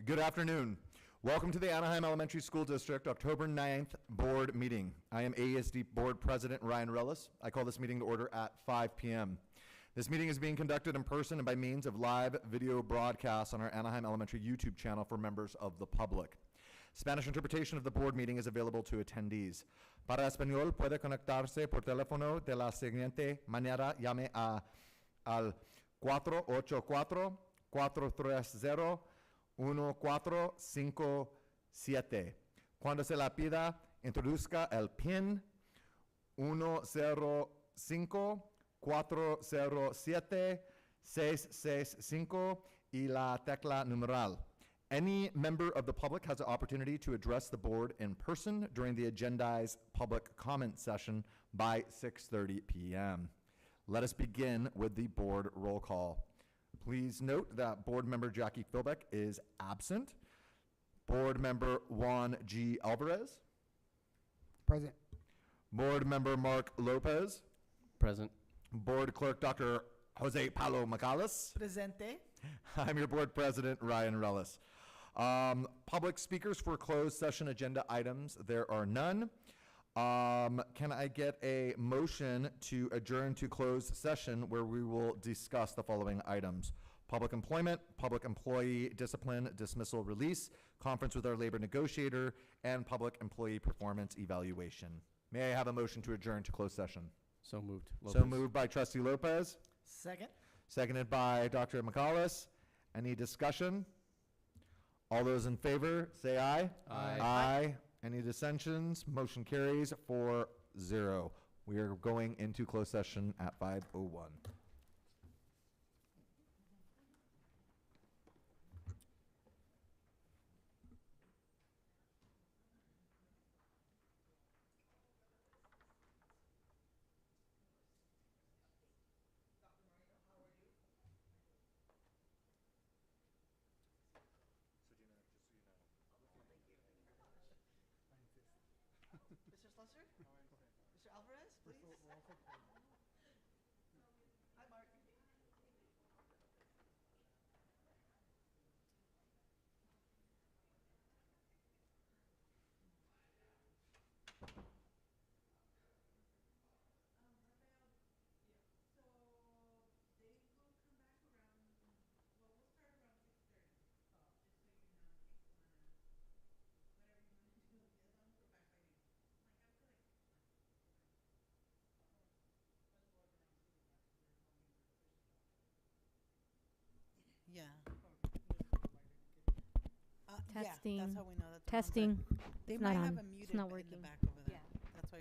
Good afternoon. Welcome to the Anaheim Elementary School District October 9th board meeting. I am AESD Board President Ryan Rellis. I call this meeting to order at 5 p.m. This meeting is being conducted in person and by means of live video broadcasts on our Anaheim Elementary YouTube channel for members of the public. Spanish interpretation of the board meeting is available to attendees. Para español puede conectarse por teléfono de la siguiente manera. Llame al 484-430-1457. Cuando se la pida, introduzca el PIN 105-407-665 y la tecla numeral. Any member of the public has the opportunity to address the board in person during the agendized public comment session by 6:30 p.m. Let us begin with the board roll call. Please note that board member Jackie Philbeck is absent. Board member Juan G. Alvarez. Present. Board member Mark Lopez. Present. Board clerk Dr. Jose Paulo Macales. Presente. I'm your board president, Ryan Rellis. Public speakers for closed session agenda items, there are none. Can I get a motion to adjourn to closed session where we will discuss the following items? Public employment, public employee discipline, dismissal, release, conference with our labor negotiator, and public employee performance evaluation. May I have a motion to adjourn to closed session? So moved. So moved by trustee Lopez, Second. seconded by Dr. Macales. Any discussion? All those in favor, say aye. Aye. Aye. Any dissensions? Motion carries 4-0. We are going into closed session at 5:01. Mr. Slusser? Mr. Alvarez, please? Hi, Mark. Yeah. Testing. Yeah, that's how we know that. Testing. They It's might not have on. a muted It's not in the working. back over there. Yeah. That's why.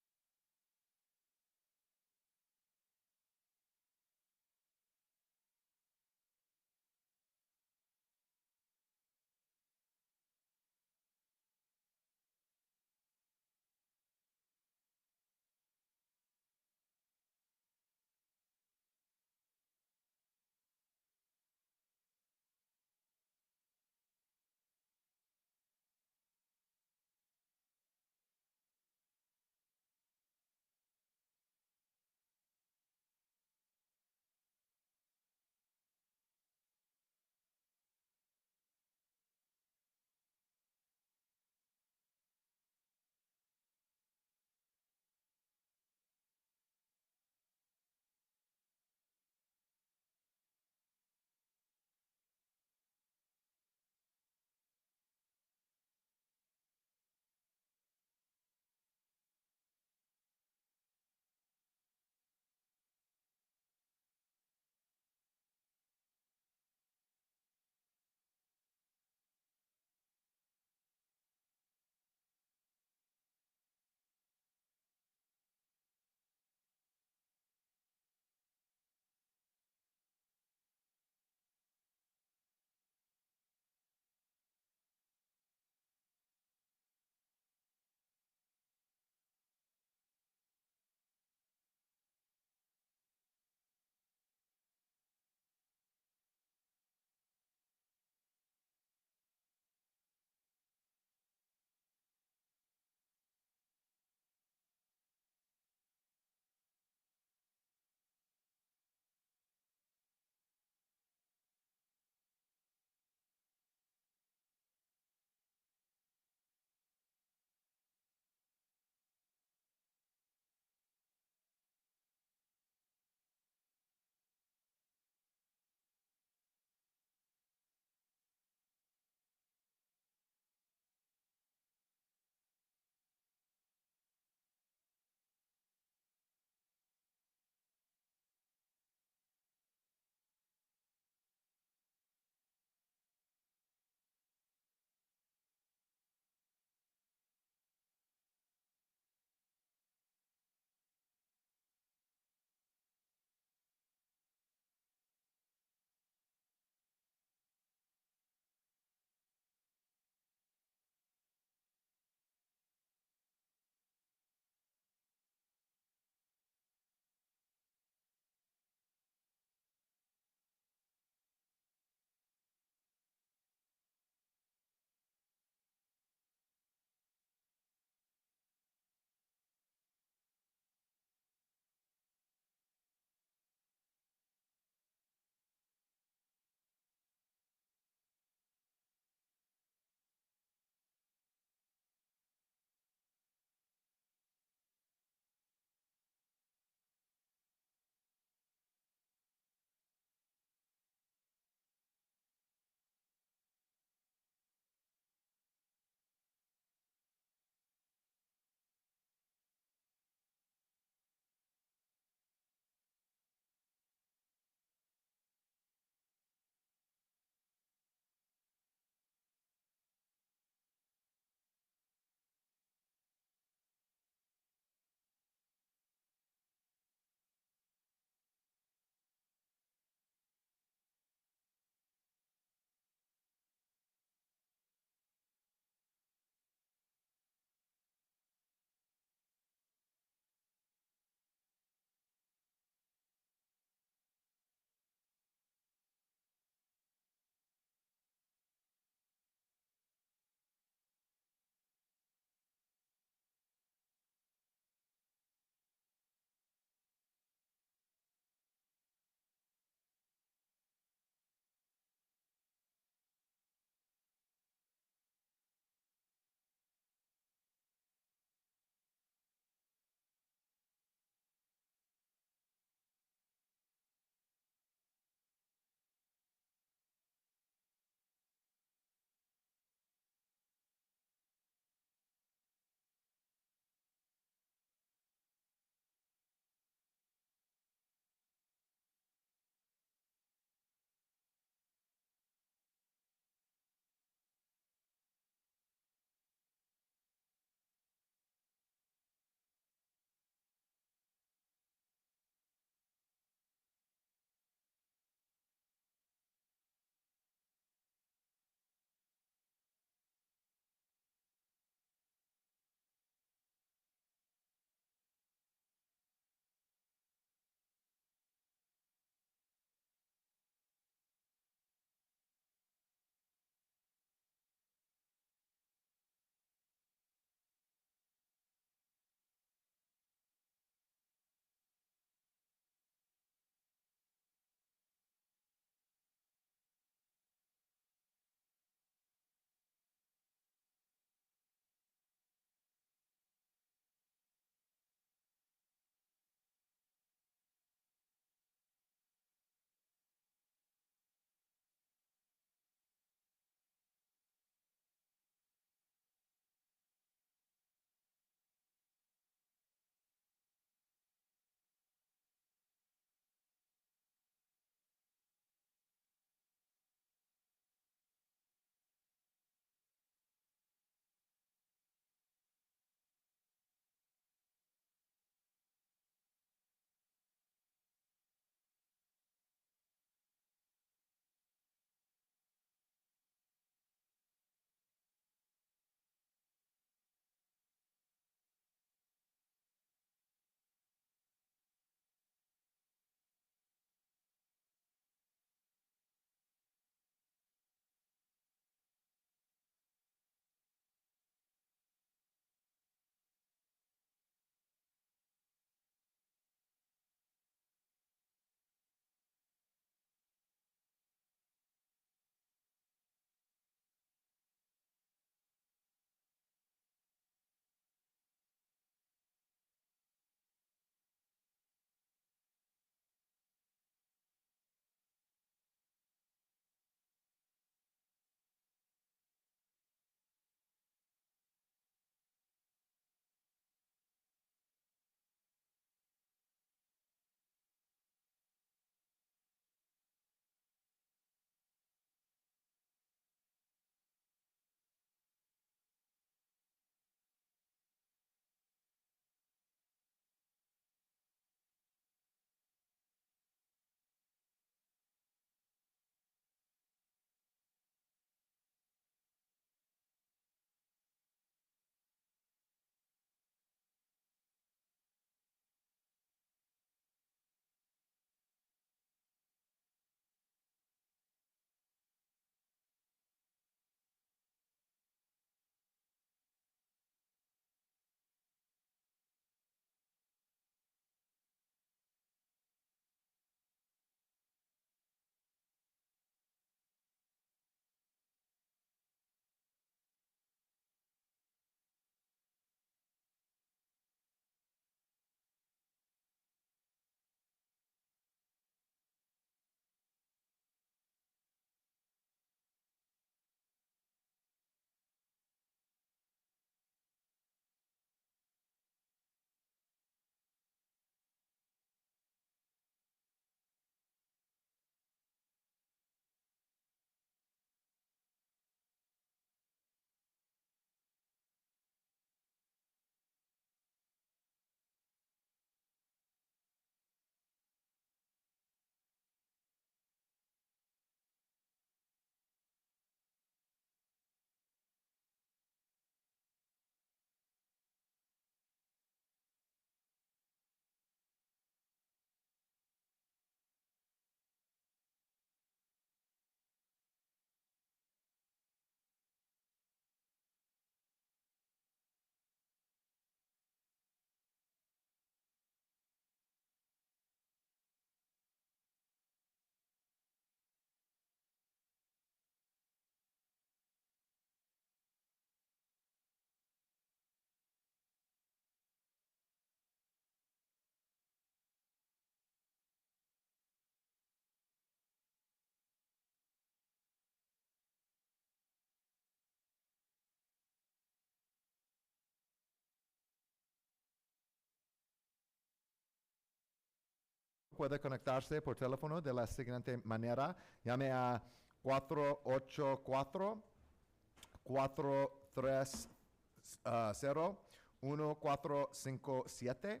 puede conectarse por teléfono de la siguiente manera. Llame a 484-430-1457.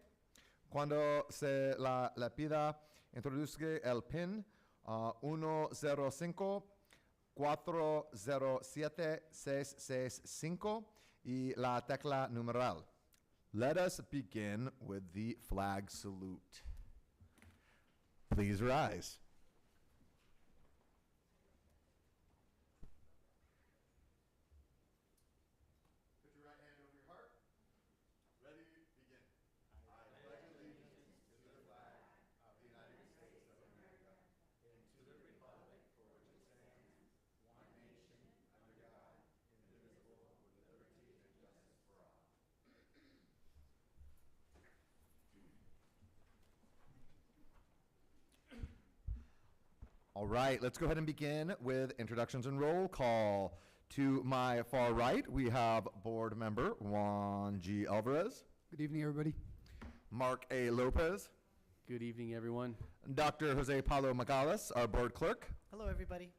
Cuando se la pida, introduzca el PIN 105-407-665 y la tecla numeral. Let us begin with the flag salute. Please rise. Put your right hand over your heart. Ready, begin. I pledge allegiance to the flag of the United States of America and to the republic for which it stands, one nation, under God, indivisible, with liberty and justice for all. All right, let's go ahead and begin with introductions and roll call. To my far right, we have board member Juan G. Alvarez, Good evening, everybody. Mark A. Lopez, Good evening, everyone. Dr. Jose Paulo Magales, our board clerk. Hello, everybody.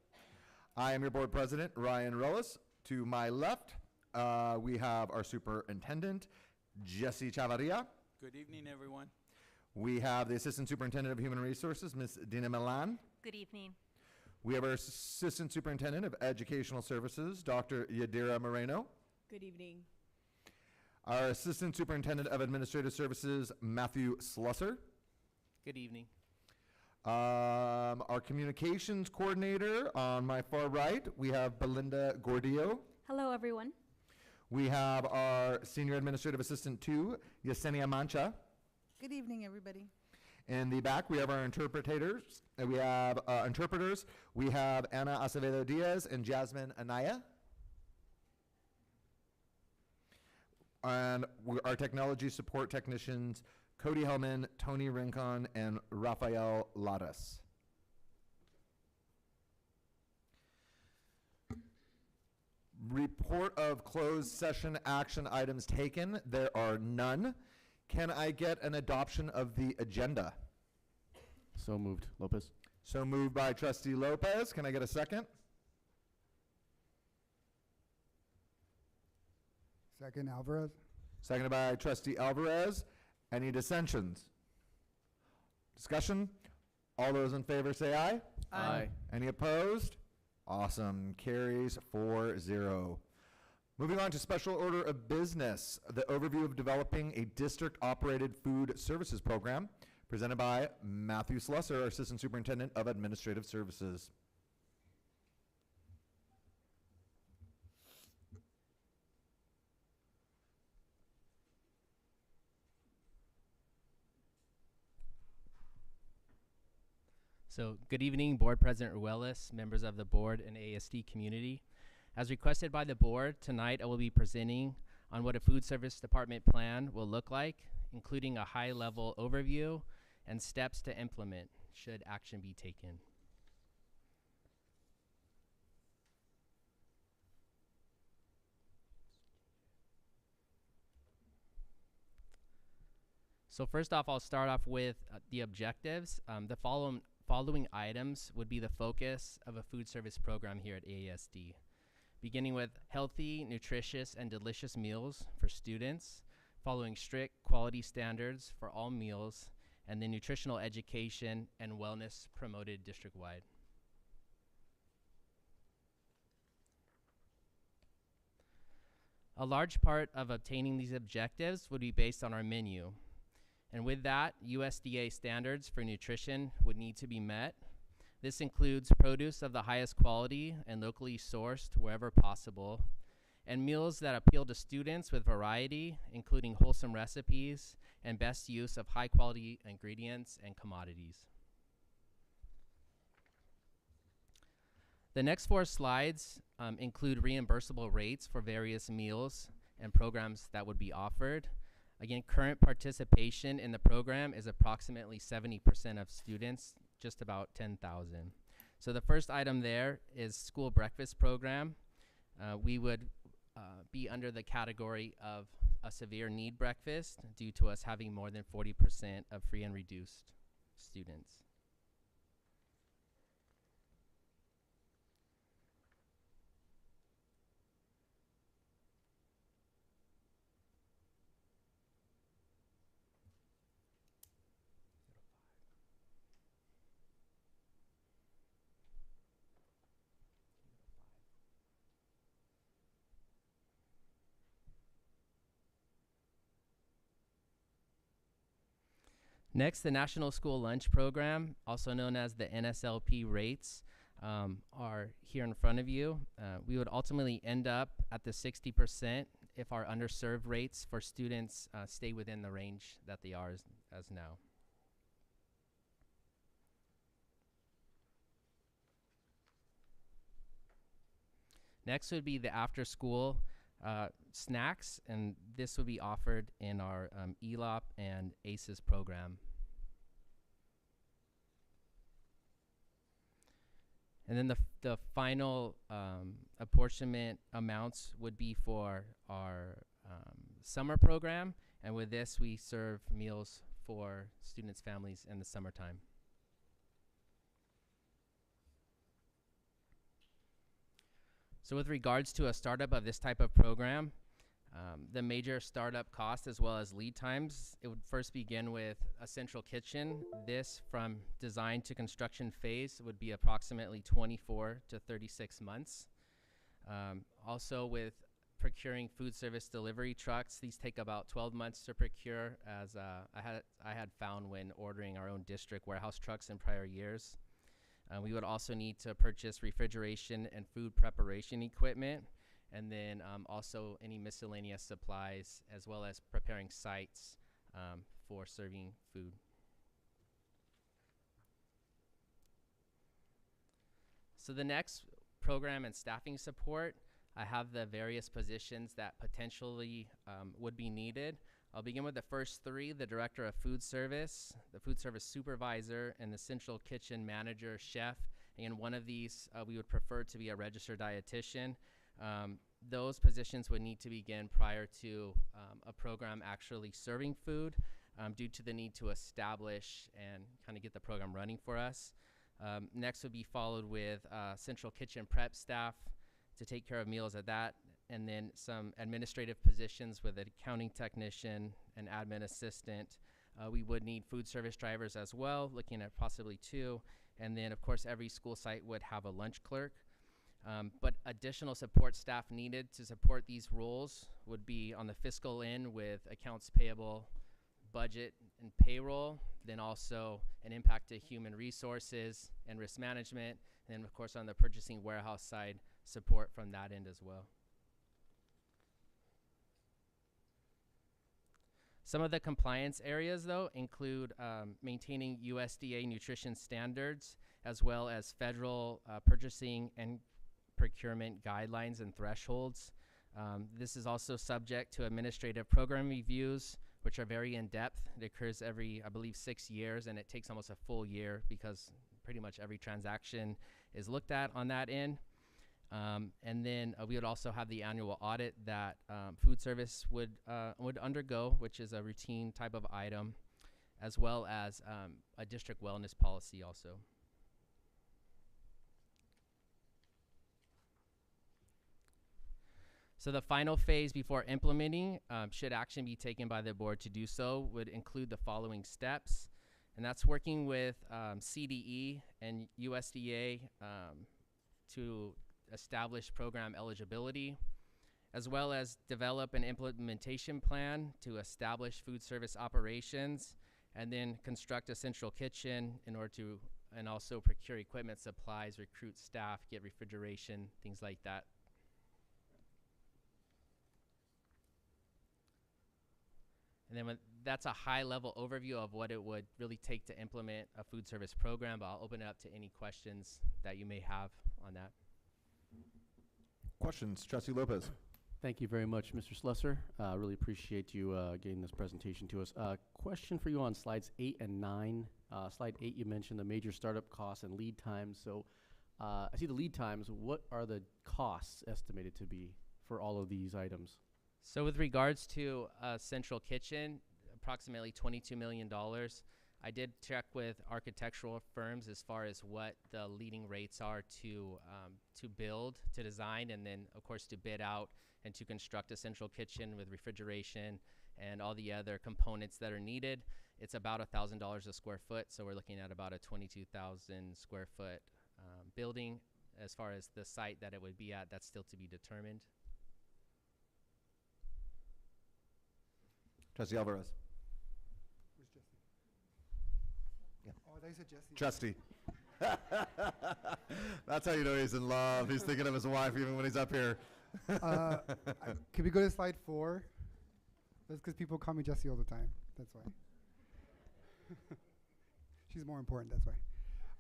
I am your board president, Ryan Rellis. To my left, we have our superintendent, Jesse Chavarria. Good evening, everyone. We have the assistant superintendent of human resources, Ms. Dina Milan. Good evening. We have our assistant superintendent of educational services, Dr. Yadira Moreno. Good evening. Our assistant superintendent of administrative services, Matthew Slusser. Good evening. Our communications coordinator on my far right, we have Belinda Gordillo. Hello, everyone. We have our senior administrative assistant too, Yesenia Mancha. Good evening, everybody. In the back, we have our interpreters. We have interpreters. We have Ana Acevedo Diaz and Jasmine Anaya. And our technology support technicians, Cody Hellman, Tony Rincon, and Rafael Ladas. Report of closed session action items taken. There are none. Can I get an adoption of the agenda? So moved. Lopez. So moved by Trustee Lopez. Can I get a second? Second, Alvarez. Seconded by Trustee Alvarez. Any dissensions? Discussion? All those in favor say aye. Aye. Any opposed? Awesome. Carries 4-0. Moving on to special order of business, the overview of developing a district-operated food services program, presented by Matthew Slusser, our Assistant Superintendent of Administrative Services. So, good evening, Board President Ruelas, members of the board and ASD community. As requested by the board, tonight I will be presenting on what a food service department plan will look like, including a high-level overview and steps to implement should action be taken. So first off, I'll start off with the objectives. The following items would be the focus of a food service program here at ASD. Beginning with healthy, nutritious, and delicious meals for students, following strict quality standards for all meals, and then nutritional education and wellness promoted district-wide. A large part of obtaining these objectives would be based on our menu. And with that, USDA standards for nutrition would need to be met. This includes produce of the highest quality and locally sourced wherever possible, and meals that appeal to students with variety, including wholesome recipes and best use of high quality ingredients and commodities. The next 4 slides include reimbursable rates for various meals and programs that would be offered. Again, current participation in the program is approximately 70% of students, just about 10,000. So the first item there is school breakfast program. We would be under the category of a severe need breakfast due to us having more than 40% of free and reduced. students. Next, the National School Lunch Program, also known as the NSLP rates, are here in front of you. We would ultimately end up at the 60% if our underserved rates for students stay within the range that they are as now. Next would be the after-school snacks, and this would be offered in our ELOP and ACES program. And then the final apportionment amounts would be for our summer program, and with this we serve meals for students' families in the summertime. So with regards to a startup of this type of program, the major startup costs as well as lead times, it would first begin with a central kitchen. This, from design to construction phase, would be approximately 24 to 36 months. Also with procuring food service delivery trucks, these take about 12 months to procure, as I had found when ordering our own district warehouse trucks in prior years. We would also need to purchase refrigeration and food preparation equipment, and then also any miscellaneous supplies, as well as preparing sites for serving food. So the next, program and staffing support, I have the various positions that potentially would be needed. I'll begin with the first three: the director of food service, the food service supervisor, and the central kitchen manager, chef. And one of these we would prefer to be a registered dietitian. Those positions would need to begin prior to a program actually serving food, due to the need to establish and kind of get the program running for us. Next would be followed with central kitchen prep staff to take care of meals at that, and then some administrative positions with an accounting technician, an admin assistant. We would need food service drivers as well, looking at possibly 2. And then, of course, every school site would have a lunch clerk. But additional support staff needed to support these roles would be on the fiscal end with accounts payable, budget, and payroll. Then also an impact to human resources and risk management. And then, of course, on the purchasing warehouse side, support from that end as well. Some of the compliance areas, though, include maintaining USDA nutrition standards, as well as federal purchasing and procurement guidelines and thresholds. This is also subject to administrative program reviews, which are very in-depth. It occurs every, I believe, 6 years, and it takes almost a full year because pretty much every transaction is looked at on that end. And then we would also have the annual audit that food service would undergo, which is a routine type of item, as well as a district wellness policy also. So the final phase before implementing, should action be taken by the board to do so, would include the following steps. And that's working with CDE and USDA to establish program eligibility, as well as develop an implementation plan to establish food service operations, and then construct a central kitchen in order to, and also procure equipment, supplies, recruit staff, get refrigeration, things like that. And then that's a high-level overview of what it would really take to implement a food service program, but I'll open it up to any questions that you may have on that. Questions? Trustee Lopez. Thank you very much, Mr. Slusser. Really appreciate you getting this presentation to us. Question for you on slides 8 and 9. Slide 8, you mentioned the major startup costs and lead times. So I see the lead times. What are the costs estimated to be for all of these items? So with regards to Central Kitchen, approximately $22 million. I did check with architectural firms as far as what the leading rates are to build, to design, and then of course to bid out and to construct a central kitchen with refrigeration and all the other components that are needed. It's about $1,000 a square foot, so we're looking at about a 22,000 square foot building. As far as the site that it would be at, that's still to be determined. Trustee Alvarez. Where's Jesse? Yeah. Oh, I thought you said Jesse. Trustee. That's how you know he's in love. He's thinking of his wife even when he's up here. Can we go to slide 4? That's because people call me Jesse all the time. That's why. She's more important, that's why.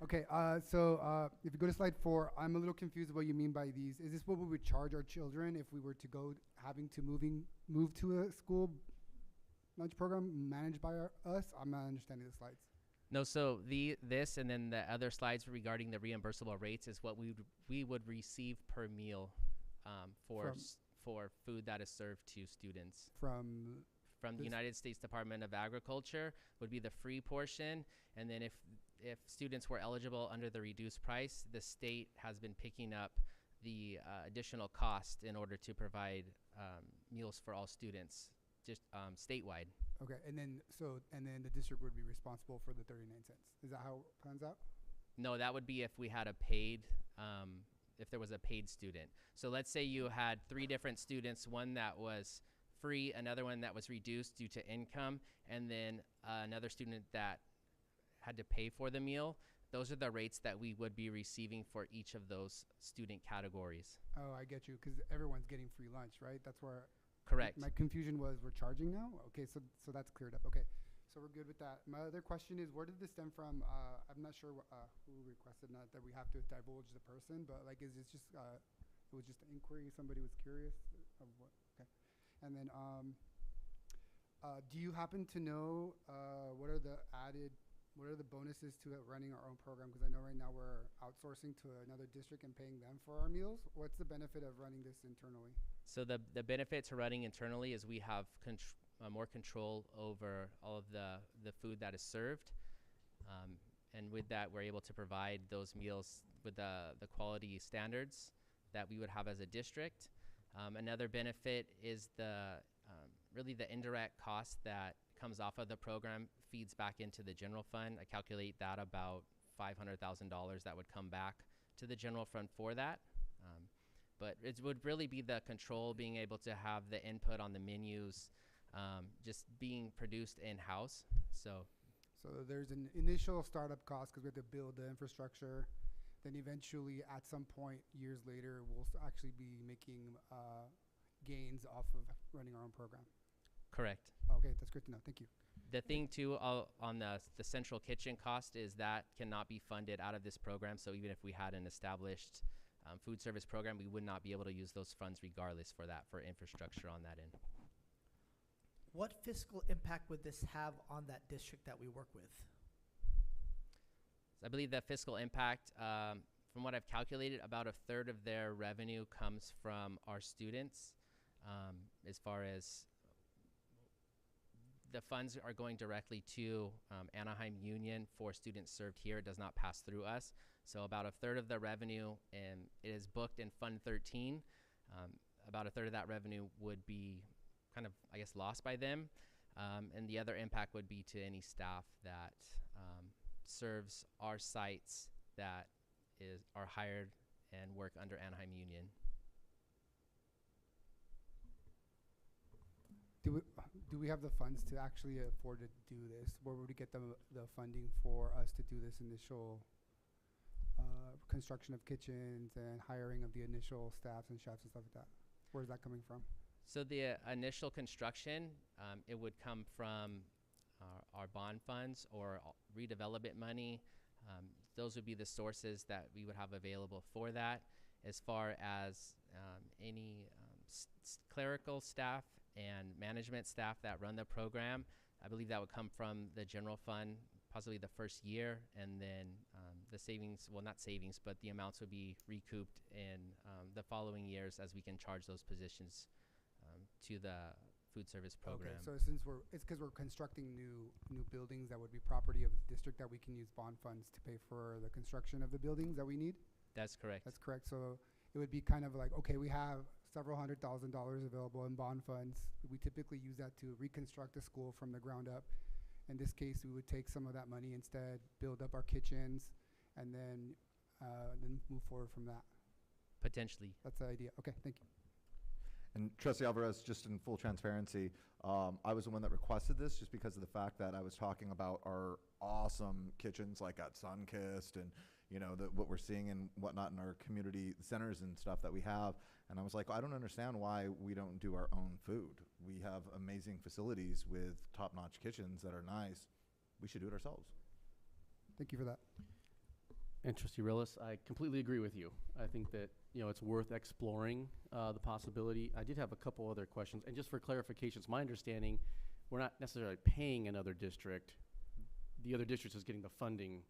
Okay, so if you go to slide 4, I'm a little confused what you mean by these. Is this what we would charge our children if we were to go having to move to a school lunch program managed by us? I'm not understanding the slides. No, so this and then the other slides regarding the reimbursable rates is what we would receive per meal for food that is served to students. From the United States Department of Agriculture would be the free portion, and then if students were eligible under the reduced price, the state has been picking up the additional cost in order to provide meals for all students, just statewide. Okay, and then the district would be responsible for the 39 cents. Is that how it plans out? No, that would be if we had a paid, if there was a paid student. So let's say you had 3 different students, one that was free, another one that was reduced due to income, and then another student that had to pay for the meal. Those are the rates that we would be receiving for each of those student categories. Oh, I get you, because everyone's getting free lunch, right? That's where Correct. my confusion was. We're charging now? Okay, so that's cleared up. Okay, so we're good with that. My other question is, where did this stem from? I'm not sure who requested that we have to divulge the person, but like, is it just it was just an inquiry? Somebody was curious of what? Okay, and then do you happen to know what are the bonuses to running our own program? Because I know right now we're outsourcing to another district and paying them for our meals. What's the benefit of running this internally? So the benefit to running internally is we have more control over all of the food that is served. And with that, we're able to provide those meals with the quality standards that we would have as a district. Another benefit is really the indirect cost that comes off of the program feeds back into the general fund. I calculate that about $500,000 that would come back to the general fund for that. But it would really be the control, being able to have the input on the menus, just being produced in-house. So there's an initial startup cost because we have to build the infrastructure. Then eventually, at some point, years later, we'll actually be making gains off of running our own program. Correct. Okay, that's great to know. Thank you. The thing too on the central kitchen cost is that cannot be funded out of this program. So even if we had an established food service program, we would not be able to use those funds regardless for infrastructure on that end. What fiscal impact would this have on that district that we work with? So I believe the fiscal impact, from what I've calculated, about 1/3 of their revenue comes from our students. As far as the funds are going directly to Anaheim Union for students served here. It does not pass through us. So about 1/3 of the revenue, and it is booked in Fund 13. About 1/3 of that revenue would be kind of, I guess, lost by them. And the other impact would be to any staff that serves our sites that are hired and work under Anaheim Union. Do we have the funds to actually afford to do this? Where would we get the funding for us to do this initial construction of kitchens and hiring of the initial staffs and chefs and stuff like that? Where is that coming from? So the initial construction, it would come from our bond funds or redevelopment money. Those would be the sources that we would have available for that. As far as any clerical staff and management staff that run the program, I believe that would come from the general fund, possibly the first year, and then the savings, well, not savings, but the amounts would be recouped in the following years as we can charge those positions food service program. Okay, so since it's because we're constructing new buildings that would be property of the district that we can use bond funds to pay for the construction of the buildings that we need? That's correct. That's correct. So it would be kind of like, okay, we have several $100,000 available in bond funds. We typically use that to reconstruct a school from the ground up. In this case, we would take some of that money instead, build up our kitchens, and then move forward from that. Potentially. That's the idea. Okay, thank you. And Trustee Alvarez, just in full transparency, I was the one that requested this just because of the fact that I was talking about our awesome kitchens like at Sunkist and, you know, what we're seeing and whatnot in our community centers and stuff that we have. And I was like, I don't understand why we don't do our own food. We have amazing facilities with top-notch kitchens that are nice. We should do it ourselves. Thank you for that. And Trustee Rillis, I completely agree with you. I think that, you know, it's worth exploring the possibility. I did have a couple other questions. And just for clarification, it's my understanding we're not necessarily paying another district. The other district is getting the funding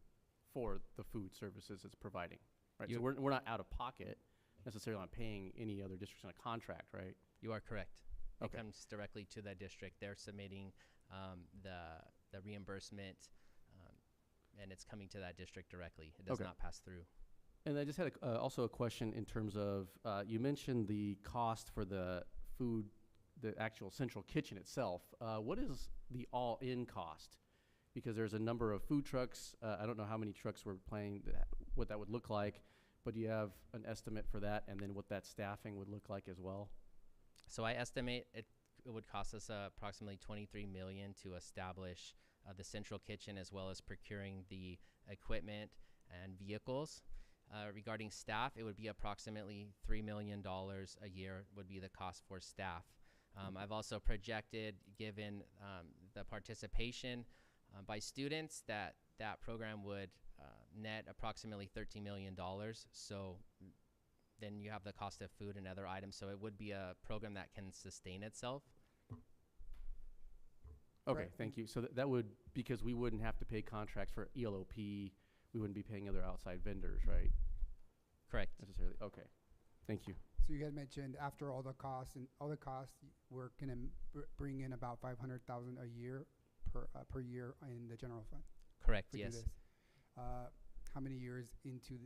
for the food services it's providing, right? So we're not out of pocket necessarily on paying any other districts on a contract, right? You are correct. Okay. It comes directly to that district. They're submitting the reimbursement, and it's coming to that district directly. It does Okay. not pass through. And I just had also a question in terms of, you mentioned the cost for the food, the actual central kitchen itself. What is the all-in cost? Because there's a number of food trucks. I don't know how many trucks we're planning, what that would look like, but do you have an estimate for that and then what that staffing would look like as well? So I estimate it would cost us approximately $23 million to establish the central kitchen, as well as procuring the equipment and vehicles. Regarding staff, it would be approximately $3 million a year would be the cost for staff. I've also projected, given the participation by students, that program would net approximately $13 million. So then you have the cost of food and other items. So it would be a program that can sustain itself. Okay, Right. thank you. So that would, because we wouldn't have to pay contracts for ELOP, we wouldn't be paying other outside vendors, right? Correct. Necessarily. Okay, thank you. So you had mentioned after all the costs, we're gonna bring in about 500,000 a year per year in the general fund. Correct, to do yes. this. How many years into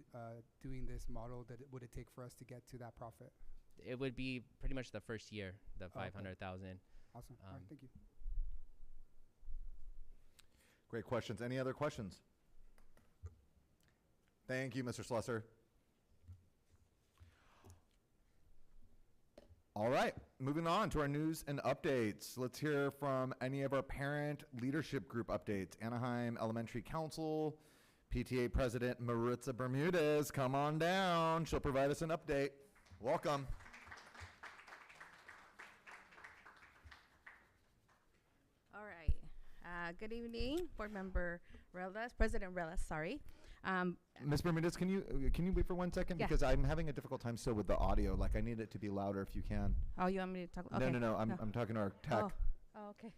doing this model would it take for us to get to that profit? It would be pretty much the first year, the okay. 500,000. Awesome. All right, thank you. Great questions. Any other questions? Thank you, Mr. Slusser. All right, moving on to our news and updates. Let's hear from any of our parent leadership group updates. Anaheim Elementary Council, PTA President Maritza Bermudez, come on down. She'll provide us an update. Welcome. All right. Good evening, Board Member Relas, President Relas, sorry. Ms. Bermudez, can you wait for 1 second? Yeah. Because I'm having a difficult time still with the audio. Like, I need it to be louder if you can. Oh, you want me to talk? Okay. No. I'm talking to our tech. Oh, okay.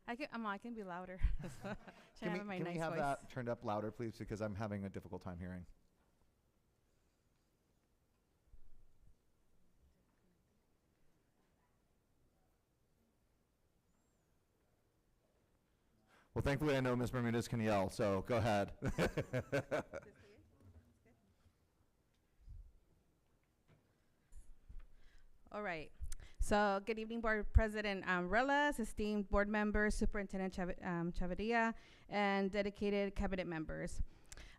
I can be louder. Can we, my can nice we have voice. that turned up louder, please? Because I'm having a difficult time hearing. Well, thankfully, I know Ms. Bermudez can yell, so go ahead. All right. So, good evening, Board President Relas, esteemed board members, Superintendent Chavarria, and dedicated cabinet members.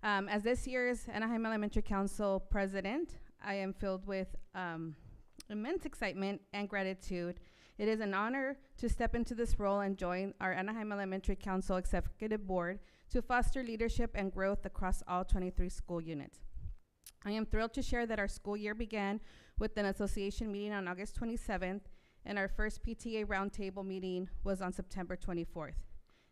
As this year's Anaheim Elementary Council President, I am filled with immense excitement and gratitude. It is an honor to step into this role and join our Anaheim Elementary Council Executive Board to foster leadership and growth across all 23 school units. I am thrilled to share that our school year began with an association meeting on August 27th, and our first PTA roundtable meeting was on September 24th.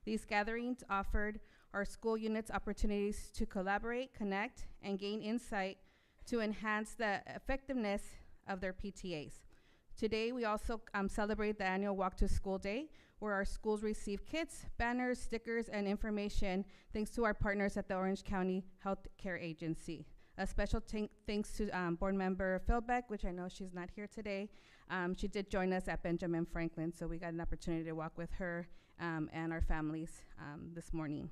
These gatherings offered our school units opportunities to collaborate, connect, and gain insight to enhance the effectiveness of their PTAs. Today, we also celebrate the annual Walk to School Day, where our schools receive kits, banners, stickers, and information thanks to our partners at the Orange County Health Care Agency. A special thanks to board member Philbeck, which I know she's not here today. She did join us at Benjamin Franklin, so we got an opportunity to walk with her and our families this morning.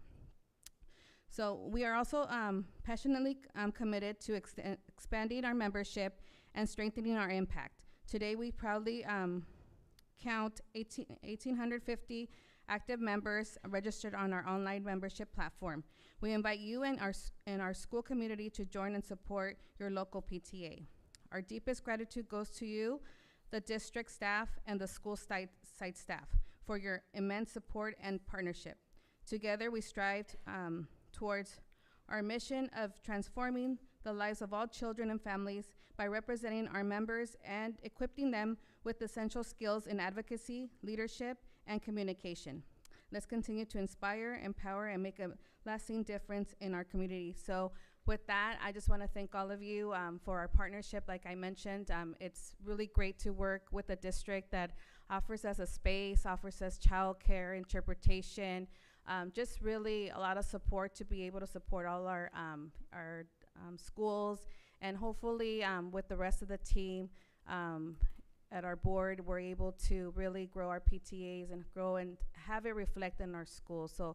So we are also passionately committed to expanding our membership and strengthening our impact. Today we proudly count 1,850 active members registered on our online membership platform. We invite you and our school community to join and support your local PTA. Our deepest gratitude goes to you, the district staff, and the school site staff for your immense support and partnership. Together we strive towards our mission of transforming the lives of all children and families by representing our members and equipping them with essential skills in advocacy, leadership, and communication. Let's continue to inspire, empower, and make a lasting difference in our community. So with that, I just want to thank all of you for our partnership. Like I mentioned, it's really great to work with a district that offers us a space, offers us childcare, interpretation, just really a lot of support to be able to support all our schools. And hopefully with the rest of the team at our board, we're able to really grow our PTAs and grow and have it reflect in our schools. So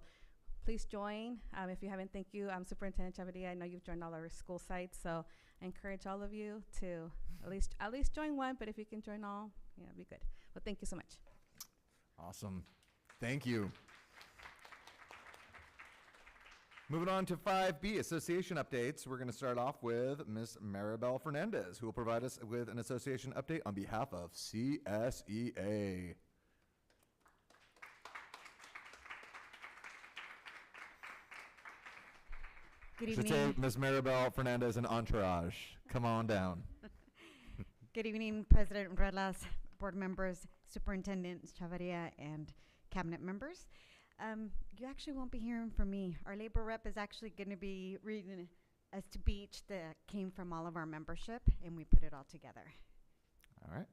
please join. If you haven't, thank you. I'm Superintendent Chavarria. I know you've joined all our school sites, so I encourage all of you to at least join one, but if you can join all, yeah, it'd be good. Well, thank you so much. Awesome. Thank you. Moving on to 5B, association updates. We're going to start off with Ms. Maribel Fernandez, who will provide us with an association update on behalf of CSEA. Good Should evening. say Ms. Maribel Fernandez and entourage. Come on down. Good evening, President Relas, board members, Superintendent Chavarria, and cabinet members. You actually won't be hearing from me. Our labor rep is actually going to be reading a speech that came from all of our membership, and we put it all together. All right.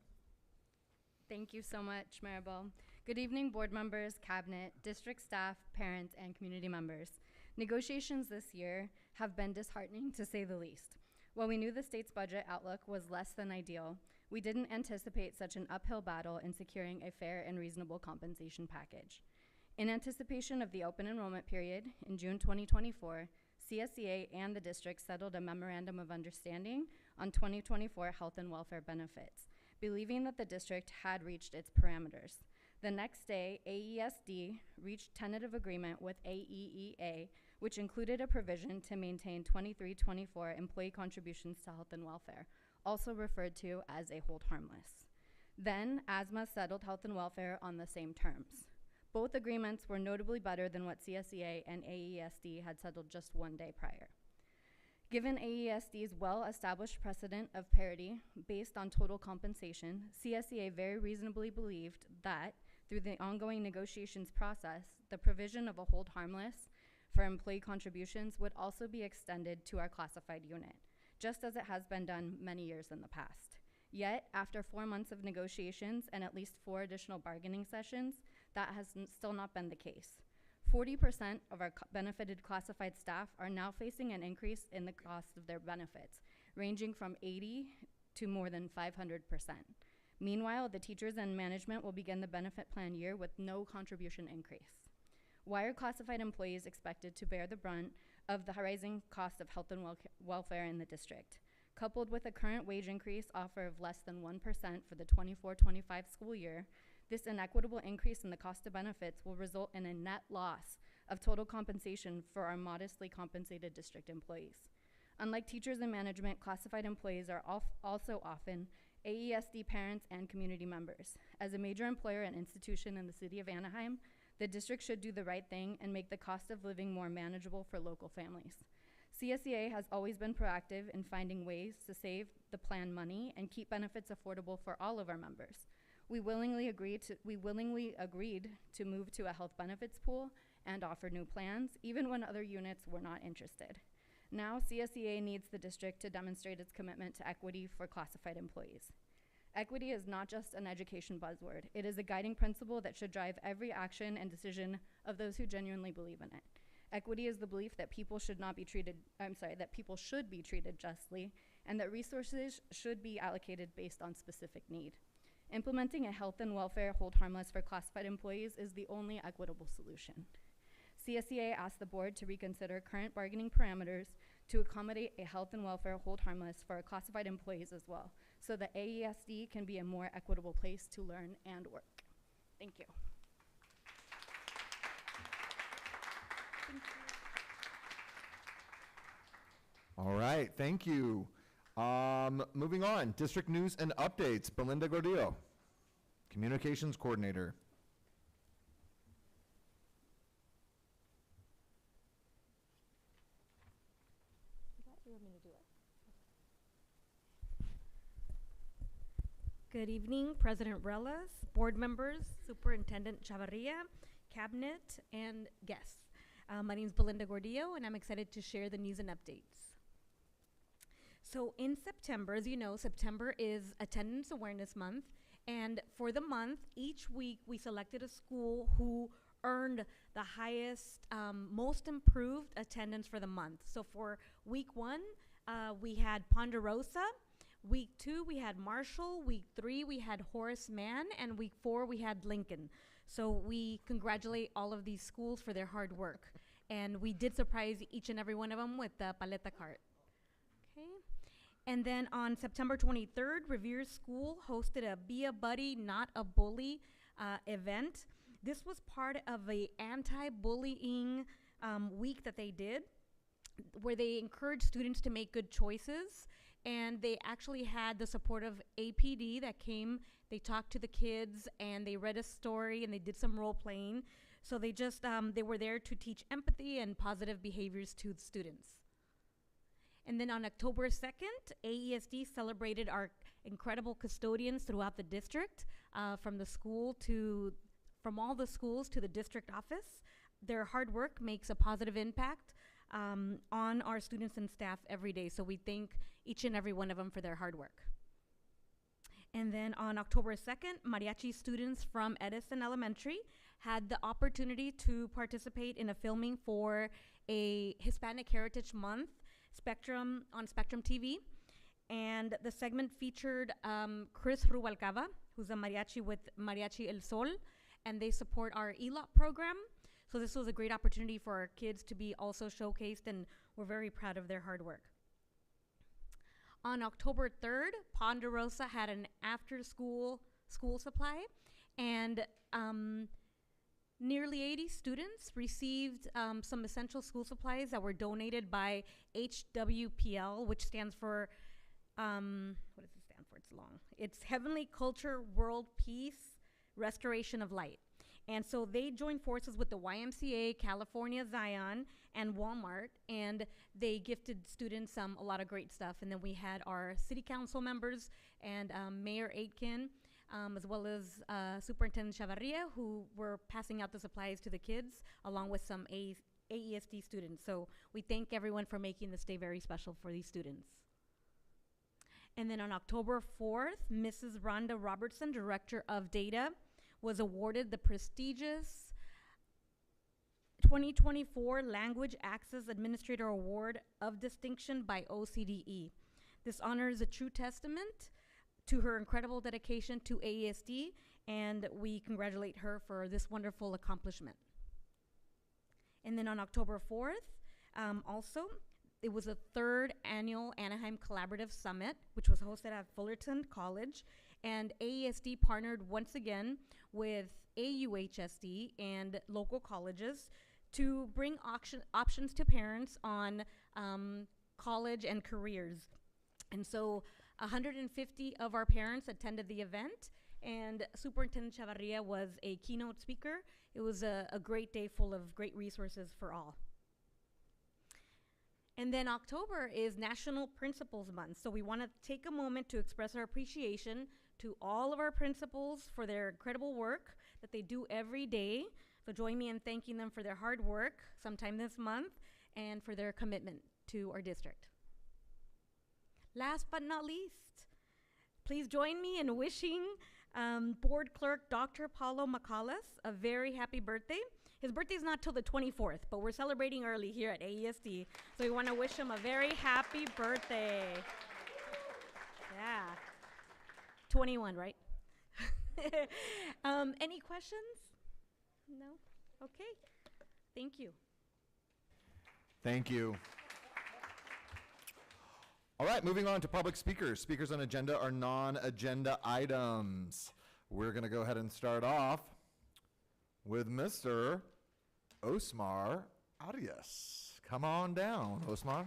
Thank you so much, Maribel. Good evening, board members, cabinet, district staff, parents, and community members. Negotiations this year have been disheartening, to say the least. While we knew the state's budget outlook was less than ideal, we didn't anticipate such an uphill battle in securing a fair and reasonable compensation package. In anticipation of the open enrollment period in June 2024, CSEA and the district settled a memorandum of understanding on 2024 health and welfare benefits, believing that the district had reached its parameters. The next day, AESD reached tentative agreement with AEEA, which included a provision to maintain 23-24 employee contributions to health and welfare, also referred to as a hold harmless. Then, ASMA settled health and welfare on the same terms. Both agreements were notably better than what CSEA and AESD had settled just one day prior. Given AESD's well-established precedent of parity based on total compensation, CSEA very reasonably believed that, through the ongoing negotiations process, the provision of a hold harmless for employee contributions would also be extended to our classified unit, just as it has been done many years in the past. Yet, after 4 months of negotiations and at least 4 additional bargaining sessions, that has still not been the case. 40% of our benefited classified staff are now facing an increase in the cost of their benefits, ranging from 80 to more than 500%. Meanwhile, the teachers and management will begin the benefit plan year with no contribution increase. Why are classified employees expected to bear the brunt of the rising cost of health and welfare in the district? Coupled with a current wage increase offer of less than 1% for the 24-25 school year, this inequitable increase in the cost of benefits will result in a net loss of total compensation for our modestly compensated district employees. Unlike teachers and management, classified employees are also often AESD parents and community members. As a major employer and institution in the city of Anaheim, the district should do the right thing and make the cost of living more manageable for local families. CSEA has always been proactive in finding ways to save the plan money and keep benefits affordable for all of our members. We willingly agreed to move to a health benefits pool and offer new plans, even when other units were not interested. Now, CSEA needs the district to demonstrate its commitment to equity for classified employees. Equity is not just an education buzzword. It is a guiding principle that should drive every action and decision of those who genuinely believe in it. Equity is the belief that people should not be treated, that people should be treated justly, and that resources should be allocated based on specific need. Implementing a health and welfare hold harmless for classified employees is the only equitable solution. CSEA asked the board to reconsider current bargaining parameters to accommodate a health and welfare hold harmless for classified employees as well, so that AESD can be a more equitable place to learn and work. Thank you. All right, thank you. Moving on, district news and updates. Belinda Gordillo, communications coordinator. Good evening, President Relas, board members, Superintendent Chavarria, cabinet, and guests. My name is Belinda Gordillo, and I'm excited to share the news and updates. So in September, as you know, September is Attendance Awareness Month, and for the month, each week we selected a school who earned the highest, most improved attendance for the month. So for week 1, we had Ponderosa. Week 2, we had Marshall. Week 3, we had Horace Mann. And week 4, we had Lincoln. So we congratulate all of these schools for their hard work. And we did surprise each and every one of them with the paleta cart. Okay. And then on September 23rd, Revere School hosted a Be a Buddy, Not a Bully event. This was part of a anti-bullying week that they did, where they encouraged students to make good choices. And they actually had the support of APD that came. They talked to the kids, and they read a story, and they did some role playing. So they just, they were there to teach empathy and positive behaviors to the students. And then on October 2nd, AESD celebrated our incredible custodians throughout the district, from all the schools to the district office. Their hard work makes a positive impact on our students and staff every day. So we thank each and every one of them for their hard work. And then on October 2nd, mariachi students from Edison Elementary had the opportunity to participate in a filming for a Hispanic Heritage Month on Spectrum TV. And the segment featured Chris Rubalcaba, who's a mariachi with Mariachi El Sol, and they support our ELOP program. So this was a great opportunity for our kids to be also showcased, and we're very proud of their hard work. On October 3rd, Ponderosa had an after-school school supply, and nearly 80 students received some essential school supplies that were donated by HWPL, which stands for, what does it stand for? It's long. It's Heavenly Culture, World Peace, Restoration of Light. And so they joined forces with the YMCA, California Zion, and Walmart, and they gifted students a lot of great stuff. And then we had our city council members and Mayor Aitken, as well as Superintendent Chavarria, who were passing out the supplies to the kids, along with some AESD students. So we thank everyone for making this day very special for these students. And then on October 4th, Mrs. Rhonda Robertson, Director of Data, was awarded the prestigious 2024 Language Access Administrator Award of Distinction by OCDE. This honor is a true testament to her incredible dedication to AESD, and we congratulate her for this wonderful accomplishment. And then on October 4th, also, it was the 3rd annual Anaheim Collaborative Summit, which was hosted at Fullerton College, and AESD partnered once again with AUHSD and local colleges to bring options to parents on college and careers. And so 150 of our parents attended the event, and Superintendent Chavarria was a keynote speaker. It was a great day full of great resources for all. And then October is National Principals Month. So we want to take a moment to express our appreciation to all of our principals for their incredible work that they do every day. So join me in thanking them for their hard work sometime this month and for their commitment to our district. Last but not least, please join me in wishing Board Clerk Dr. Paulo Macalas a very happy birthday. His birthday's not till the 24th, but we're celebrating early here at AESD. So we want to wish him a very happy birthday. Yeah. 21, right? Any questions? No? Okay. Thank you. Thank you. All right, moving on to public speakers. Speakers on agenda are non-agenda items. We're going to go ahead and start off with Mr. Osmar Arias. Come on down, Osmar.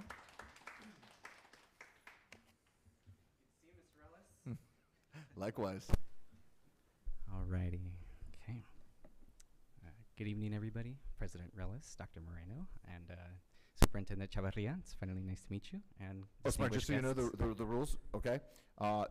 Likewise. Alrighty. Okay. Good evening, everybody. President Relis, Dr. Moreno, and Superintendent Chavarria. It's finally nice to meet you. And Osmar, distinguished just so you know guests. the rules, okay?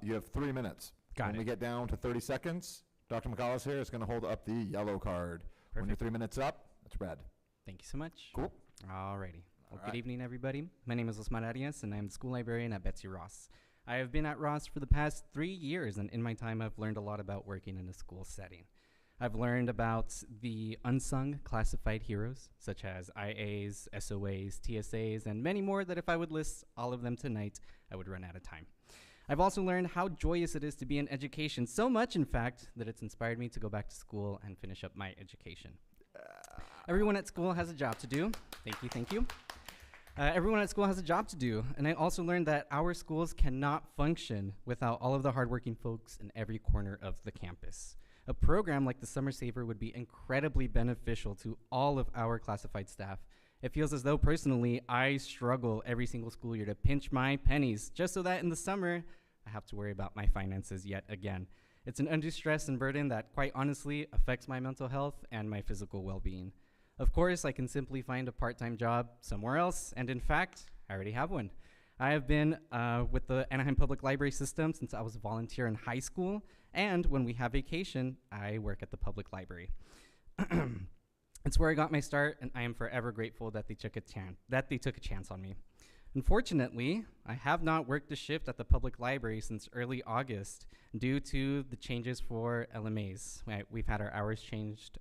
You have 3 minutes. Got when it. we get down to 30 seconds, Dr. McCullough here is going to hold up the yellow card. When your Perfect. 3 minutes up, it's red. Thank you so much. Cool. Alrighty. Well, All good right. evening, everybody. My name is Osmar Arias, and I'm the school librarian at Betsy Ross. I have been at Ross for the past 3 years, and in my time, I've learned a lot about working in a school setting. I've learned about the unsung classified heroes, such as IAs, SOAs, TSAs, and many more that if I would list all of them tonight, I would run out of time. I've also learned how joyous it is to be in education, so much, in fact, that it's inspired me to go back to school and finish up my education. Everyone at school has a job to do. Thank you, thank you. Everyone at school has a job to do, and I also learned that our schools cannot function without all of the hardworking folks in every corner of the campus. A program like the Summer Saver would be incredibly beneficial to all of our classified staff. It feels as though, personally, I struggle every single school year to pinch my pennies, just so that in the summer, I have to worry about my finances yet again. It's an undue stress and burden that, quite honestly, affects my mental health and my physical well-being. Of course, I can simply find a part-time job somewhere else, and in fact, I already have one. I have been with the Anaheim Public Library system since I was a volunteer in high school, and when we have vacation, I work at the public library. It's where I got my start, and I am forever grateful that they took a chance on me. Unfortunately, I have not worked a shift at the public library since early August due to the changes for LMAs. We've had our hours changed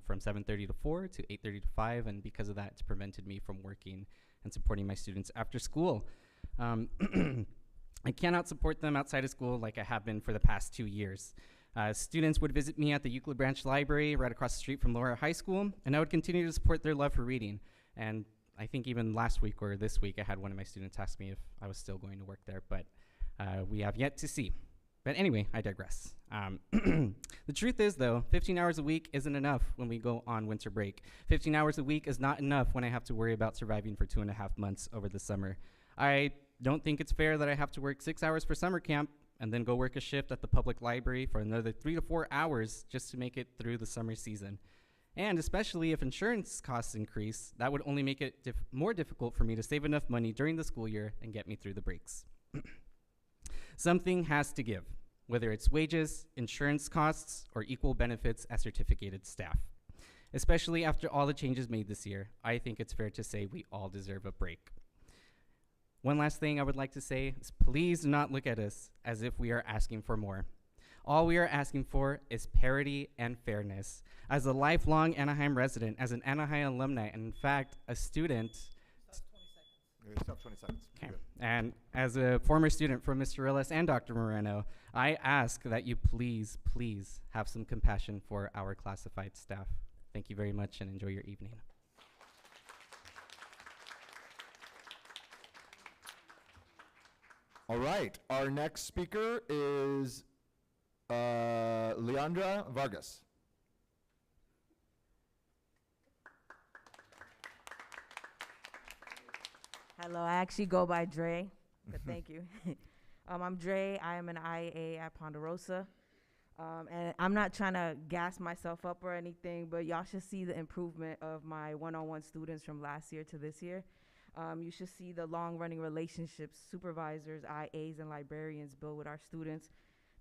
from 7:30 to 4 to 8:30 to 5, and because of that, it's prevented me from working and supporting my students after school. I cannot support them outside of school like I have been for the past 2 years. Students would visit me at the Euclid Branch Library right across the street from Laura High School, and I would continue to support their love for reading. And I think even last week or this week, I had one of my students ask me if I was still going to work there, but we have yet to see. But anyway, I digress. The truth is, though, 15 hours a week isn't enough when we go on winter break. 15 hours a week is not enough when I have to worry about surviving for 2.5 months over the summer. I don't think it's fair that I have to work 6 hours for summer camp and then go work a shift at the public library for another 3 to 4 hours just to make it through the summer season. And especially if insurance costs increase, that would only make it more difficult for me to save enough money during the school year and get me through the breaks. Something has to give, whether it's wages, insurance costs, or equal benefits as certificated staff. Especially after all the changes made this year, I think it's fair to say we all deserve a break. One last thing I would like to say is please do not look at us as if we are asking for more. All we are asking for is parity and fairness. As a lifelong Anaheim resident, as an Anaheim alumni, and in fact, a student. You still have 20 seconds. Okay. Good. And as a former student from Mr. Rillis and Dr. Moreno, I ask that you please, please have some compassion for our classified staff. Thank you very much and enjoy your evening. All right, our next speaker is Leandra Vargas. Hello, I actually go by Dre, but thank you. I'm Dre. I am an IA at Ponderosa. And I'm not trying to gas myself up or anything, but y'all should see the improvement of my one-on-one students from last year to this year. You should see the long-running relationships supervisors, IAs, and librarians build with our students,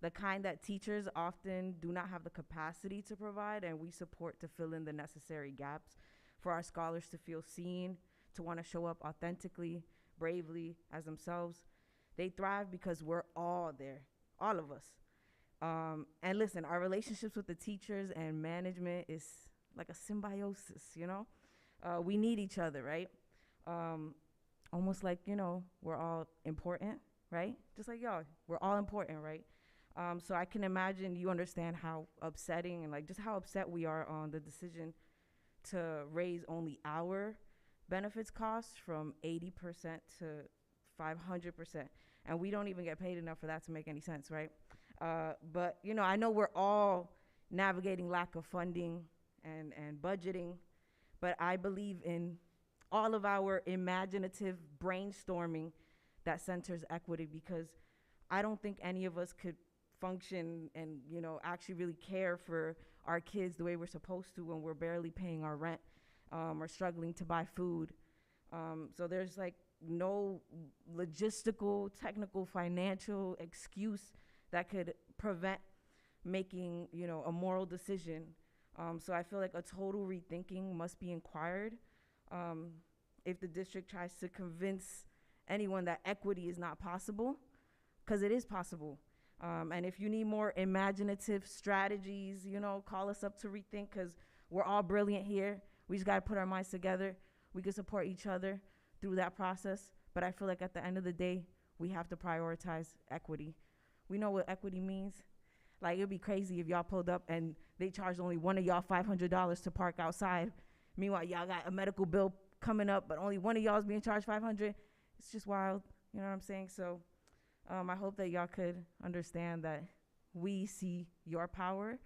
the kind that teachers often do not have the capacity to provide, and we support to fill in the necessary gaps for our scholars to feel seen, to want to show up authentically, bravely, as themselves. They thrive because we're all there, all of us. And listen, our relationships with the teachers and management is like a symbiosis, you know? We need each other, right? Almost like, you know, we're all important, right? Just like y'all, we're all important, right? So I can imagine you understand how upsetting and like just how upset we are on the decision to raise only our benefits costs from 80% to 500%. And we don't even get paid enough for that to make any sense, right? But, you know, I know we're all navigating lack of funding and budgeting, but I believe in all of our imaginative brainstorming that centers equity, because I don't think any of us could function and, you know, actually really care for our kids the way we're supposed to when we're barely paying our rent or struggling to buy food. So there's like no logistical, technical, financial excuse that could prevent making, you know, a moral decision. So I feel like a total rethinking must be inquired if the district tries to convince anyone that equity is not possible, because it is possible. And if you need more imaginative strategies, you know, call us up to rethink, because we're all brilliant here. We just got to put our minds together. We can support each other through that process. But I feel like at the end of the day, we have to prioritize equity. We know what equity means. Like, it'd be crazy if y'all pulled up and they charged only one of y'all $500 to park outside. Meanwhile, y'all got a medical bill coming up, but only one of y'all is being charged $500. It's just wild. You know what I'm saying? So I hope that y'all could understand that we see your power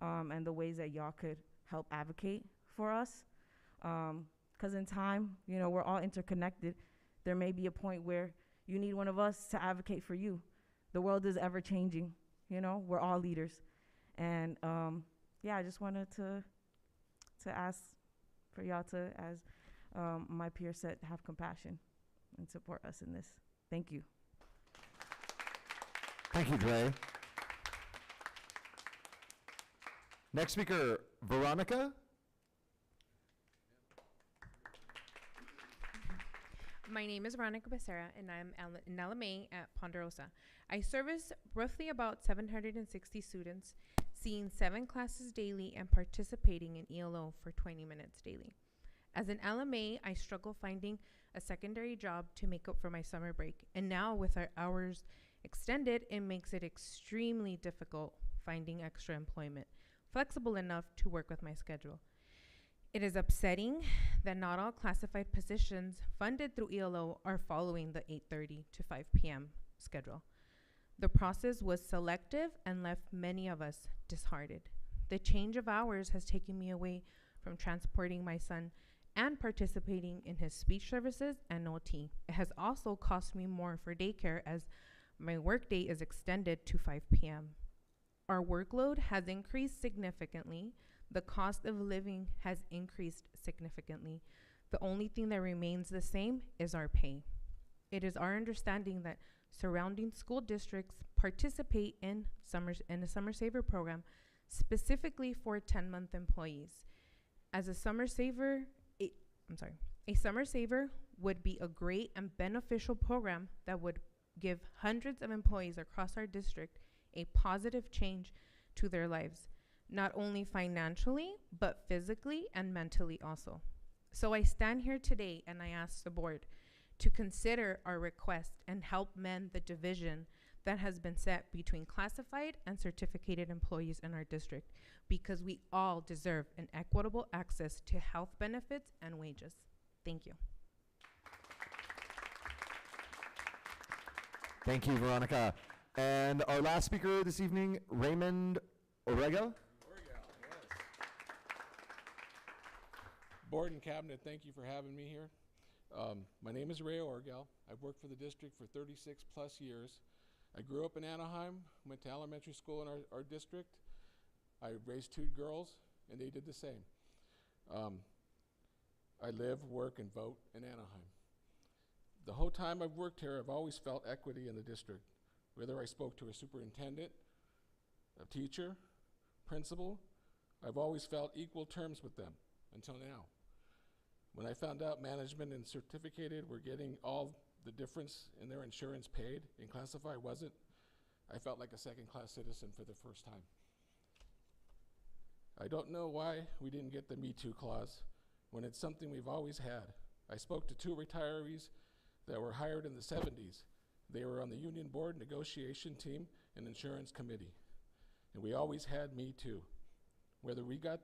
and the ways that y'all could help advocate for us. Because in time, you know, we're all interconnected. There may be a point where you need one of us to advocate for you. The world is ever changing. You know, we're all leaders. And yeah, I just wanted to ask for y'all to, as my peer said, have compassion and support us in this. Thank you. Thank you, Dre. Next speaker, Veronica. My name is Veronica Becerra, and I'm in LMA at Ponderosa. I service roughly about 760 students, seeing 7 classes daily and participating in ELO for 20 minutes daily. As an LMA, I struggle finding a secondary job to make up for my summer break. And now with our hours extended, it makes it extremely difficult finding extra employment, flexible enough to work with my schedule. It is upsetting that not all classified positions funded through ELO are following the 8:30 to 5 p.m. schedule. The process was selective and left many of us disheartened. The change of hours has taken me away from transporting my son and participating in his speech services and OT. It has also cost me more for daycare, as my workday is extended to 5 p.m. Our workload has increased significantly. The cost of living has increased significantly. The only thing that remains the same is our pay. It is our understanding that surrounding school districts participate in a summer saver program specifically for 10-month employees. As a summer saver, a summer saver would be a great and beneficial program that would give hundreds of employees across our district a positive change to their lives, not only financially, but physically and mentally also. So I stand here today and I ask the board to consider our request and help mend the division that has been set between classified and certificated employees in our district, because we all deserve an equitable access to health benefits and wages. Thank you. Thank you, Veronica. And our last speaker this evening, Raymond Orega. Board and Cabinet, thank you for having me here. My name is Ray Orgel. I've worked for the district for 36 plus years. I grew up in Anaheim, went to elementary school in our district. I raised 2 girls, and they did the same. I live, work, and vote in Anaheim. The whole time I've worked here, I've always felt equity in the district, whether I spoke to a superintendent, a teacher, principal. I've always felt equal terms with them until now. When I found out management and certificated were getting all the difference in their insurance paid and classified wasn't, I felt like a second-class citizen for the first time. I I don't know why we didn't get the Me Too clause when it's something we've always had. I spoke to 2 retirees that were hired in the 70s. They were on the union board negotiation team and insurance committee. And we always had Me Too. Whether we got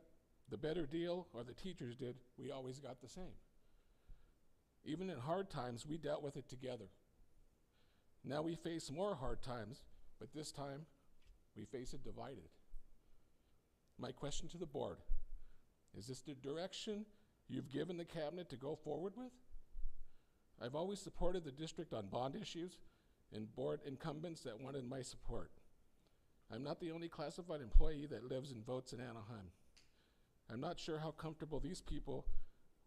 the better deal or the teachers did, we always got the same. Even in hard times, we dealt with it together. Now we face more hard times, but this time we face it divided. My question to the board, is this the direction you've given the cabinet to go forward with? I've always supported the district on bond issues and board incumbents that wanted my support. I'm not the only classified employee that lives and votes in Anaheim. I'm not sure how comfortable these people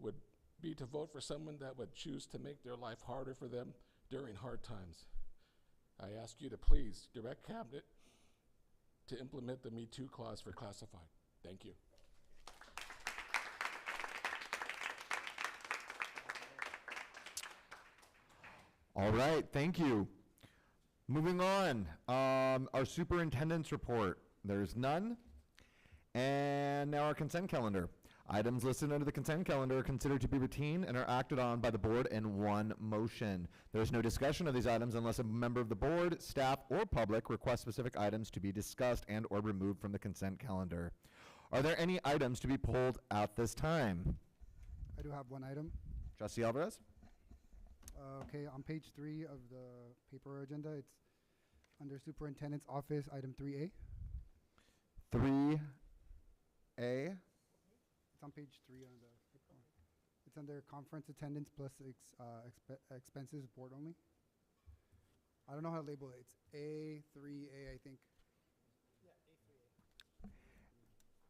would be to vote for someone that would choose to make their life harder for them during hard times. I ask you to please direct cabinet to implement the Me Too clause for classified. Thank you. All right, thank you. Moving on, our superintendent's report. There's none. And now our consent calendar. Items listed under the consent calendar are considered to be routine and are acted on by the board in one motion. There is no discussion of these items unless a member of the board, staff, or public requests specific items to be discussed and or removed from the consent calendar. Are there any items to be pulled at this time? I do have one item. Trustee Alvarez? Okay, on page 3 of the paper agenda, it's under Superintendent's Office, item 3A. 3A. It's on page 3 on the paper. It's under conference attendance plus expenses, board only. I don't know how to label it. It's A3A, I think.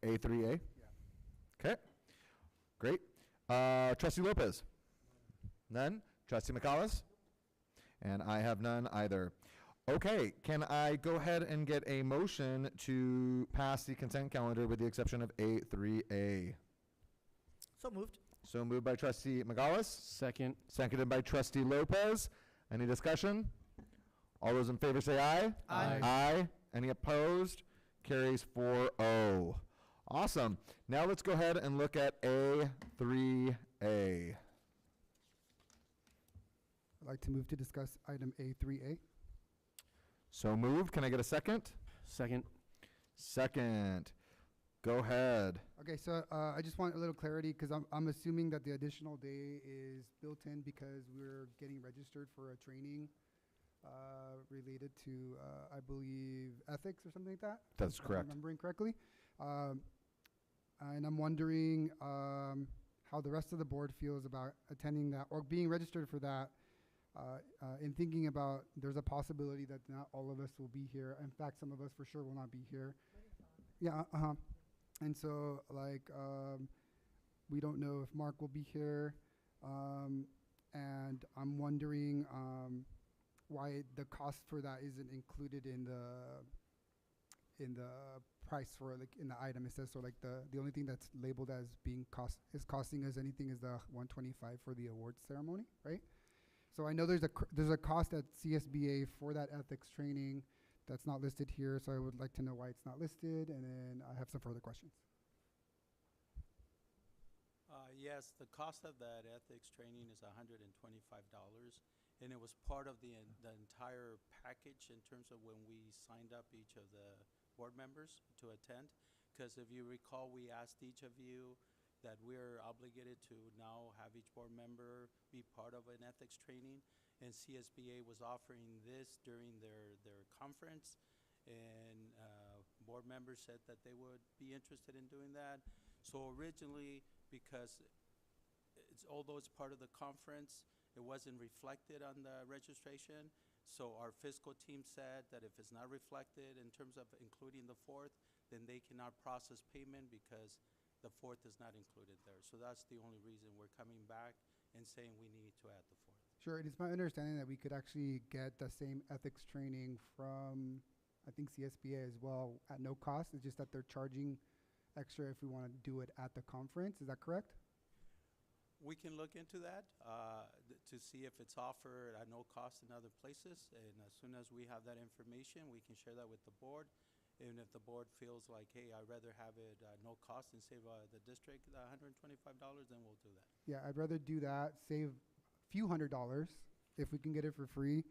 A3A? Yeah. Okay, great. Trustee Lopez? None? Trustee McCallus? And I have none either. Okay, can I go ahead and get a motion to pass the consent calendar with the exception of A3A? So moved. So moved by Trustee McCallus. Second. Seconded by Trustee Lopez. Any discussion? All those in favor say aye. Aye. Aye. Any opposed? Carries 4-0. Awesome. Now let's go ahead and look at A3A. I'd like to move to discuss item A3A. So moved. Can I get a second? Second. Second. Go ahead. Okay, so I just want a little clarity because I'm assuming that the additional day is built in because we're getting registered for a training related to, I believe, ethics or something like that. That's If correct. I'm remembering correctly. And I'm wondering how the rest of the board feels about attending that or being registered for that. In thinking about, there's a possibility that not all of us will be here. In fact, some of us for sure will not be here. Yeah, and so, like, we don't know if Mark will be here. And I'm wondering why the cost for that isn't included in the price for, like, in the item. It says, so, like, the only thing that's labeled as being costing us anything is the $125 for the awards ceremony, right? So I know there's a cost at CSBA for that ethics training that's not listed here, so I would like to know why it's not listed, and then I have some further questions. Yes, the cost of that ethics training is $125, and it was part of the entire package in terms of when we signed up each of the board members to attend. Because if you recall, we asked each of you that we're obligated to now have each board member be part of an ethics training, and CSBA was offering this during their conference, and board members said that they would be interested in doing that. So originally, because although it's part of the conference, it wasn't reflected on the registration, so our fiscal team said that if it's not reflected in terms of including the 4th, then they cannot process payment because the 4th is not included there. So that's the only reason we're coming back and saying we need to add the 4th. Sure, it is my understanding that we could actually get the same ethics training from, I think, CSBA as well at no cost. It's just that they're charging extra if we want to do it at the conference. Is that correct? We can look into that to see if it's offered at no cost in other places. And as soon as we have that information, we can share that with the board. And if the board feels like, hey, I'd rather have it no cost and save the district the $125, then we'll do that. Yeah, I'd rather do that, save a few $100s if we can get it for free,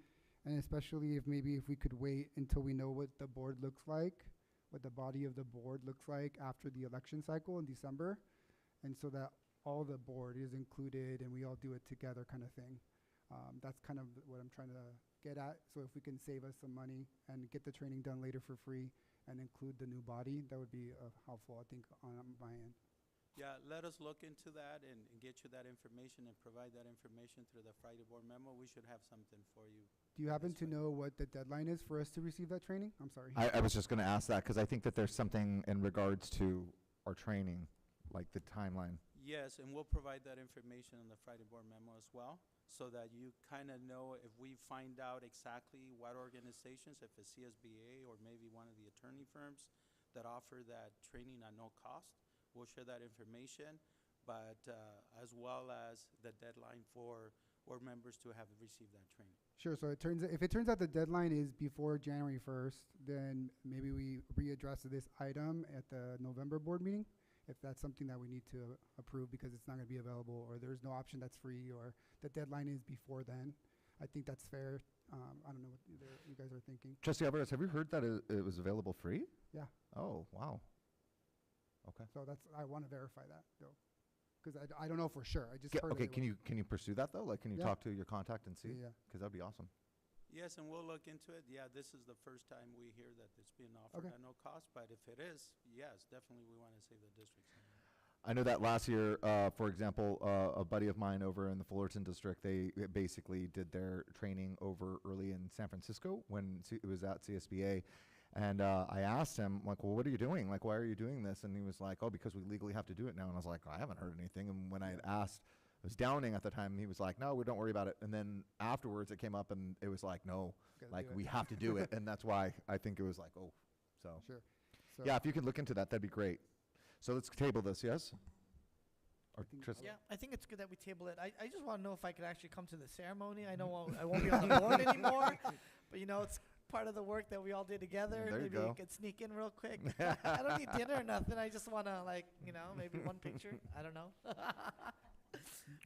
and especially if maybe if we could wait until we know what the board looks like, what the body of the board looks like after the election cycle in December, and so that all the board is included and we all do it together kind of thing. That's kind of what I'm trying to get at. So if we can save us some money and get the training done later for free and include the new body, that would be helpful, I think, on my end. Yeah, let us look into that and get you that information and provide that information through the Friday board memo. We should have something for you. Do you happen to know what the deadline is for us to receive that training? I'm sorry. I was just going to ask that because I think that there's something in regards to our training, like the timeline. Yes, and we'll provide that information in the Friday board memo as well, so that you kind of know if we find out exactly what organizations, if it's CSBA or maybe one of the attorney firms that offer that training at no cost, we'll share that information, but as well as the deadline for board members to have received that training. Sure, so if it turns out the deadline is before January 1st, then maybe we readdress this item at the November board meeting, if that's something that we need to approve because it's not going to be available, or there's no option that's free, or the deadline is before then. I think that's fair. I don't know what you guys are thinking. Trustee Alvarez, have you heard that it was available free? Yeah. Oh, wow. Okay. So I want to verify that though, because I don't know for sure. I just heard. Okay, can you pursue that though? Like, can you Yeah. talk to your contact and see? Yeah. Because that'd be awesome. Yes, and we'll look into it. Yeah, this is the first time we hear that it's being offered Okay. at no cost, but if it is, yes, definitely we want to save the district some money. I know that last year, for example, a buddy of mine over in the Fullerton district, they basically did their training over early in San Francisco when it was at CSBA. And I asked him, like, well, what are you doing? Like, why are you doing this? And he was like, oh, because we legally have to do it now. And I was like, I haven't heard anything. And when I had asked, it was Downing at the time, and he was like, no, we don't worry about it. And then afterwards it came up and it was like, no, like we have to do it. And that's why I think it was like, oh, so. Sure. So Yeah, if you could look into that, that'd be great. So let's table this, yes? Or Tristan? Yeah, I think it's good that we table it. I just want to know if I could actually come to the ceremony. I know I won't be on the board anymore, but you know, it's part of the work that we all did together. There you Maybe go. we could sneak in real quick. I don't need dinner or nothing. I just want to, like, you know, maybe one picture. I don't know.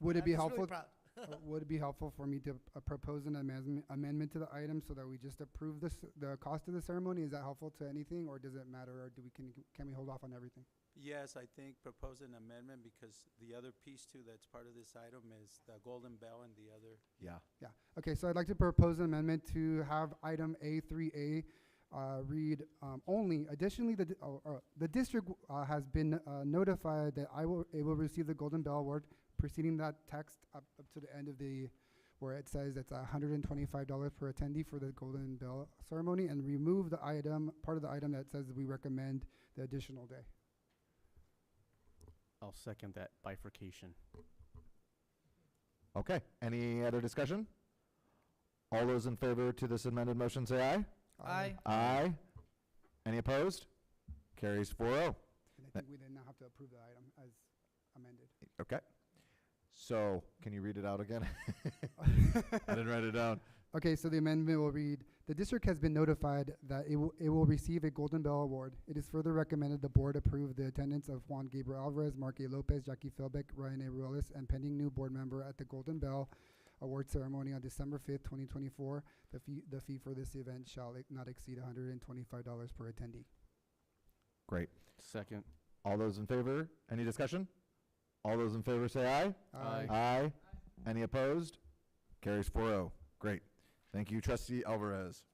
Would it be I'm just helpful? really proud. Would it be helpful for me to propose an amendment to the item so that we just approve the cost of the ceremony? Is that helpful to anything, or does it matter, or can we hold off on everything? Yes, I think propose an amendment because the other piece too that's part of this item is the golden bell and the other. Yeah. Yeah. Okay, so I'd like to propose an amendment to have item A3A read only. Additionally, the district has been notified that it will receive the Golden Bell Award, preceding that text up to the end of where it says it's $125 per attendee for the Golden Bell ceremony, and remove the part of the item that says we recommend the additional day. I'll second that bifurcation. Okay. Any other discussion? All those in favor to this amended motion say aye. Aye. Aye. Any opposed? Carries 4-0. And I think we then now have to approve the item as amended. Okay. So, can you read it out again? I didn't write it down. Okay, so the amendment will read, the district has been notified that it will receive a Golden Bell Award. It is further recommended the board approve the attendance of Juan Gabriel Alvarez, Mark A. Lopez, Jackie Philbeck, Ryan A. Ruelas, and pending new board member at the Golden Bell Award ceremony on December 5th, 2024. The fee for this event shall not exceed $125 per attendee. Great. Second. All those in favor? Any discussion? All those in favor say aye. Aye. Aye. Any opposed? Carries 4-0. Great. Thank you, Trustee Alvarez.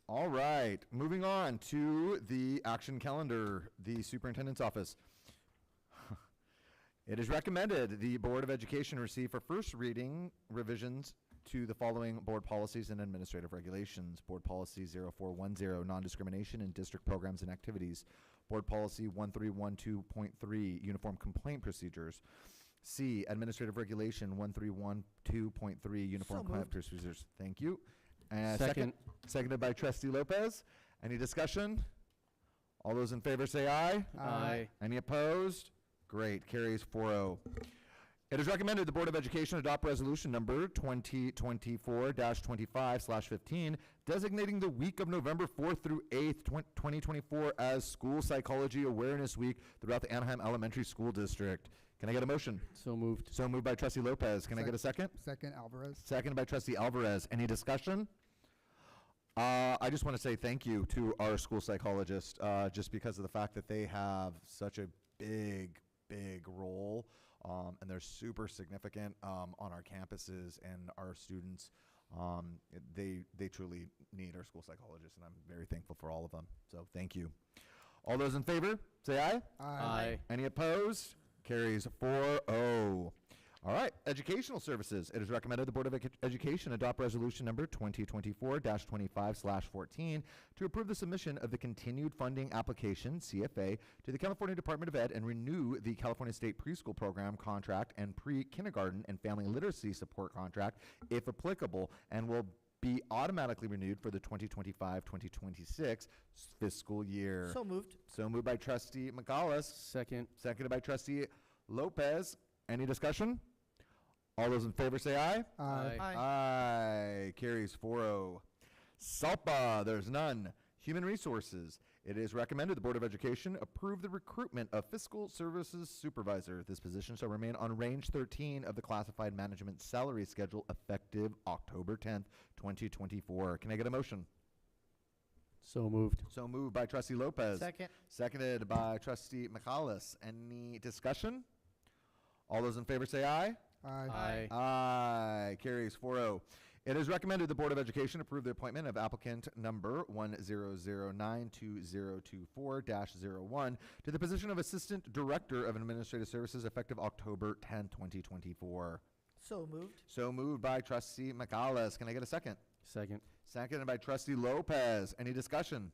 All right, moving on to the action calendar, the superintendent's office. It is recommended the Board of Education receive for first reading revisions to the following board policies and administrative regulations. Board Policy 0410, non-discrimination in district programs and activities. Board Policy 1312.3, uniform complaint procedures. C, Administrative Regulation 1312.3, uniform complaint procedures. Thank you. Second. Seconded by Trustee Lopez. Any discussion? All those in favor say aye. Aye. Any opposed? Great. Carries 4-0. It is recommended the Board of Education adopt resolution number 2024-25/15, designating the week of November 4th through 8th, 2024 as School Psychology Awareness Week throughout the Anaheim Elementary School District. Can I get a motion? So moved. So moved by Trustee Lopez. Can I get a second? Second, Alvarez. Seconded by Trustee Alvarez. Any discussion? I just want to say thank you to our school psychologists, just because of the fact that they have such a big role, and they're super significant on our campuses and our students. They truly need our school psychologists, and I'm very thankful for all of them. So thank you. All those in favor, say aye. Aye. Any opposed? Carries 4-0. All right, educational services. It is recommended the Board of Education adopt resolution number 2024-25/14 to approve the submission of the continued funding application, CFA, to the California Department of Ed and renew the California State Preschool Program contract and pre-kindergarten and family literacy support contract, if applicable, and will be automatically renewed for the 2025-2026 fiscal year. So moved. So moved by Trustee McCallus. Second. Seconded by Trustee Lopez. Any discussion? All those in favor say aye. Aye. Aye. Carries 4-0. SALPA, there's none. Human Resources. It is recommended the Board of Education approve the recruitment of Fiscal Services Supervisor. This position shall remain on range 13 of the classified management salary schedule effective October 10th, 2024. Can I get a motion? So moved. So moved by Trustee Lopez. Second. Seconded by Trustee McCallus. Any discussion? All those in favor say aye. Aye. Aye. Carries 4-0. It is recommended the Board of Education approve the appointment of applicant number 10092024-01 to the position of Assistant Director of Administrative Services effective October 10, 2024. So moved. So moved by Trustee McCallus. Can I get a second? Second. Seconded by Trustee Lopez. Any discussion?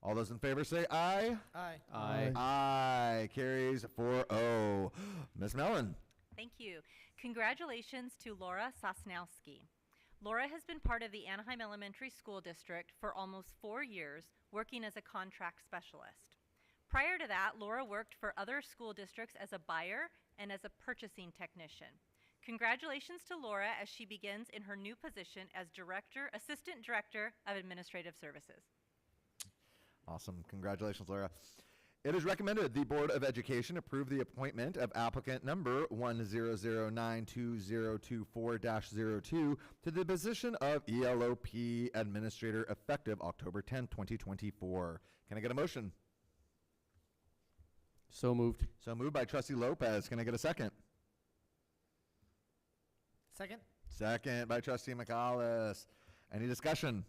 All those in favor say aye. Aye. Aye. Aye. Carries 4-0. Ms. Mellon. Thank you. Congratulations to Laura Sosnowski. Laura has been part of the Anaheim Elementary School District for almost 4 years, working as a contract specialist. Prior to that, Laura worked for other school districts as a buyer and as a purchasing technician. Congratulations to Laura as she begins in her new position as Assistant Director of Administrative Services. Awesome. Congratulations, Laura. It is recommended the Board of Education approve the appointment of applicant number 10092024-02 to the position of ELOP Administrator effective October 10, 2024. Can I get a motion? So moved. So moved by Trustee Lopez. Can I get a second? Second. Second by Trustee McCallus. Any discussion?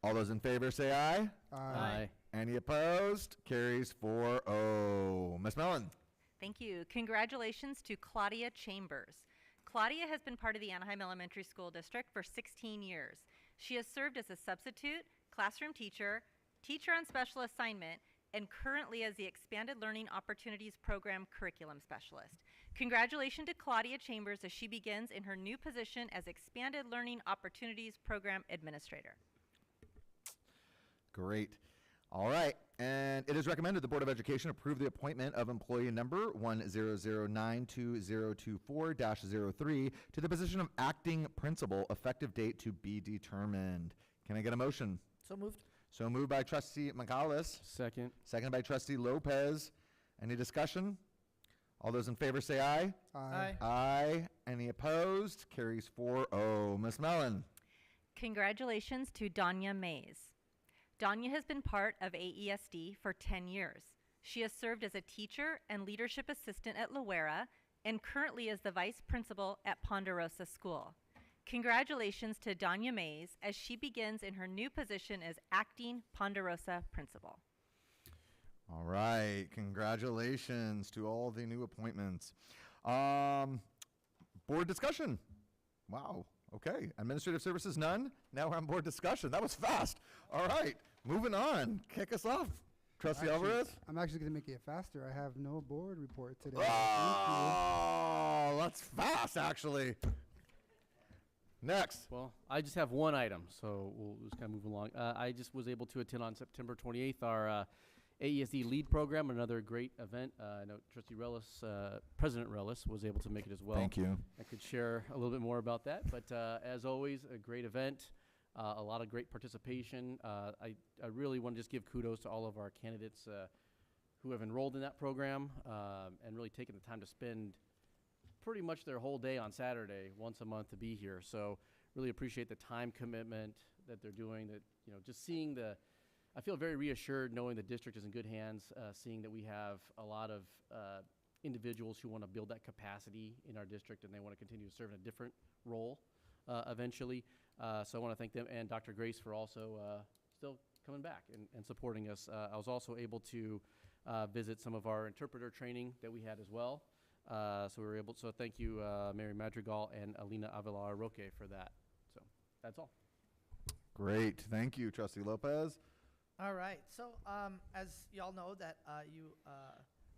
All those in favor say aye. Aye. Any opposed? Carries 4-0. Ms. Mellon. Thank you. Congratulations to Claudia Chambers. Claudia has been part of the Anaheim Elementary School District for 16 years. She has served as a substitute, classroom teacher, teacher on special assignment, and currently as the Expanded Learning Opportunities Program Curriculum Specialist. Congratulations to Claudia Chambers as she begins in her new position as Expanded Learning Opportunities Program Administrator. Great. All right. And it is recommended the Board of Education approve the appointment of employee number 10092024-03 to the position of acting principal, effective date to be determined. Can I get a motion? So moved. So moved by Trustee McCallus. Second. Seconded by Trustee Lopez. Any discussion? All those in favor say aye. Aye. Aye. Any opposed? Carries 4-0. Ms. Mellon. Congratulations to Danya Mays. Danya has been part of AESD for 10 years. She has served as a teacher and leadership assistant at Loera and currently is the vice principal at Ponderosa School. Congratulations to Danya Mays as she begins in her new position as acting Ponderosa principal. All right. Congratulations to all the new appointments. Board discussion. Wow. Okay. Administrative services, none. Now we're on board discussion. That was fast. All right. Moving on. Kick us off. Trustee Alvarez? I'm actually going to make it faster. I have no board report today. Oh, that's fast, actually. Next. Well, I just have one item, so we'll just kind of move along. I just was able to attend on September 28th our AESD Lead Program, another great event. I know Trustee Rellis, President Rellis was able to make it as well. Thank you. I could share a little bit more about that, but as always, a great event, a lot of great participation. I really want to just give kudos to all of our candidates who have enrolled in that program and really taken the time to spend pretty much their whole day on Saturday, once a month, to be here. So really appreciate the time commitment that they're doing, that, you know, just seeing I feel very reassured knowing the district is in good hands, seeing that we have a lot of individuals who want to build that capacity in our district, and they want to continue to serve in a different role eventually. So I want to thank them and Dr. Grace for also still coming back and supporting us. I was also able to visit some of our interpreter training that we had as well. So we were able. So thank you, Mary Madrigal and Alina Avila Roque, for that. So that's all. Great. Thank you, Trustee Lopez. All right. So as y'all know that you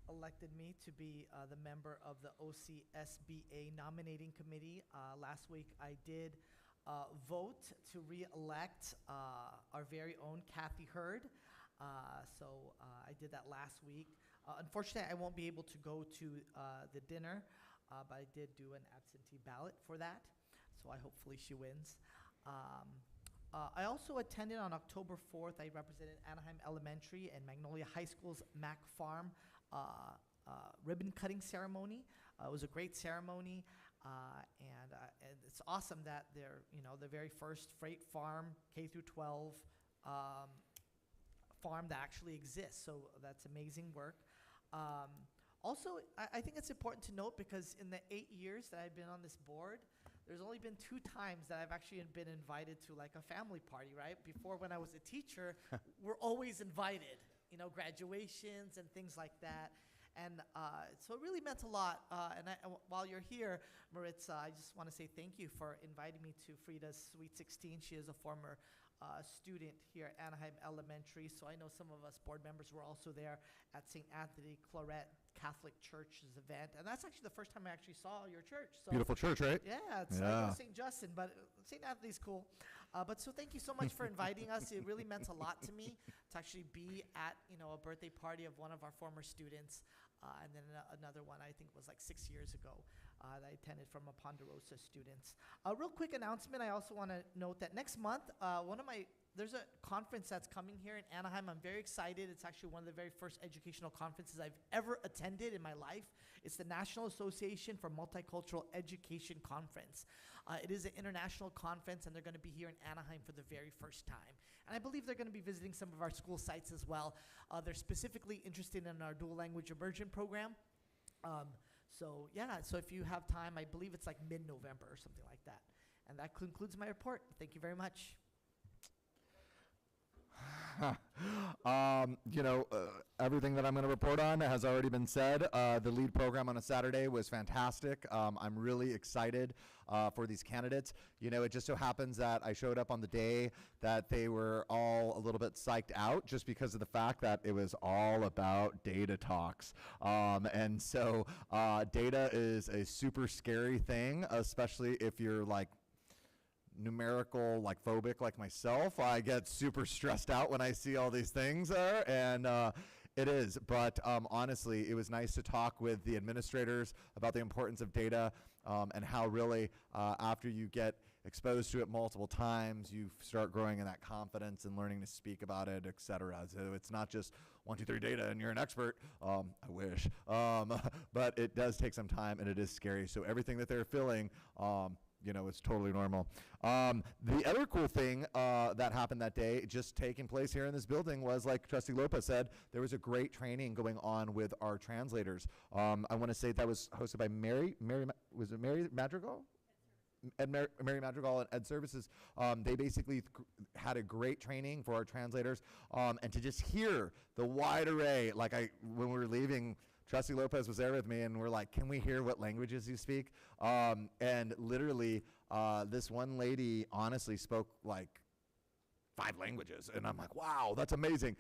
elected me to be the member of the OCSBA nominating committee. Last week I did vote to re-elect our very own Kathy Hurd. So I did that last week. Unfortunately, I won't be able to go to the dinner, but I did do an absentee ballot for that. So hopefully she wins. I also attended on October 4th. I represented Anaheim Elementary and Magnolia High School's Mac Farm ribbon cutting ceremony. It was a great ceremony, and it's awesome that they're the very first freight farm K through 12 farm that actually exists. So that's amazing work. Also, I think it's important to note, because in the 8 years that I've been on this board, there's only been 2 times that I've actually been invited to like a family party, right? Before, when I was a teacher, we're always invited, graduations and things like that. And so it really meant a lot. And while you're here, Maritza, I just want to say thank you for inviting me to Frida's Sweet 16. She is a former student here at Anaheim Elementary. So I know some of us board members were also there at St. Anthony Claret Catholic Church's event. And that's actually the first time I actually saw your church. So beautiful church, right? Yeah, it's like St. Justin, but St. Anthony's cool. But so thank you so much for inviting us. It really meant a lot to me to actually be at a birthday party of one of our former students. And then another one, I think, was like 6 years ago that I attended from a Ponderosa students. A real quick announcement. I also want to note that next month, there's a conference that's coming here in Anaheim. I'm very excited. It's actually one of the very first educational conferences I've ever attended in my life. It's the National Association for Multicultural Education Conference. It is an international conference, and they're going to be here in Anaheim for the very first time. And I believe they're going to be visiting some of our school sites as well. They're specifically interested in our dual language immersion program. So if you have time, I believe it's like mid-November or something like that. And that concludes my report. Thank you very much. Everything that I'm going to report on has already been said. The lead program on a Saturday was fantastic. I'm really excited for these candidates. It just so happens that I showed up on the day that they were all a little bit psyched out, just because of the fact that it was all about data talks. And so data is a super scary thing, especially if you're like numerical phobic like myself. I get super stressed out when I see all these things there, and it is. But honestly, it was nice to talk with the administrators about the importance of data, and how really after you get exposed to it multiple times, you start growing in that confidence and learning to speak about it, etc. So it's not just 1, 2, 3 data and you're an expert. I wish. But it does take some time, and it is scary. So everything that they're feeling, it's totally normal. The other cool thing that happened that day, just taking place here in this building, was, like Trustee Lopez said, there was a great training going on with our translators. I want to say that was hosted by Mary Madrigal? Mary Madrigal and Ed Services. They basically had a great training for our translators, and to just hear the wide array, when we were leaving, Trustee Lopez was there with me, and we're like, can we hear what languages you speak? And literally, this one lady honestly spoke like 5 languages, and I'm like, wow, that's amazing.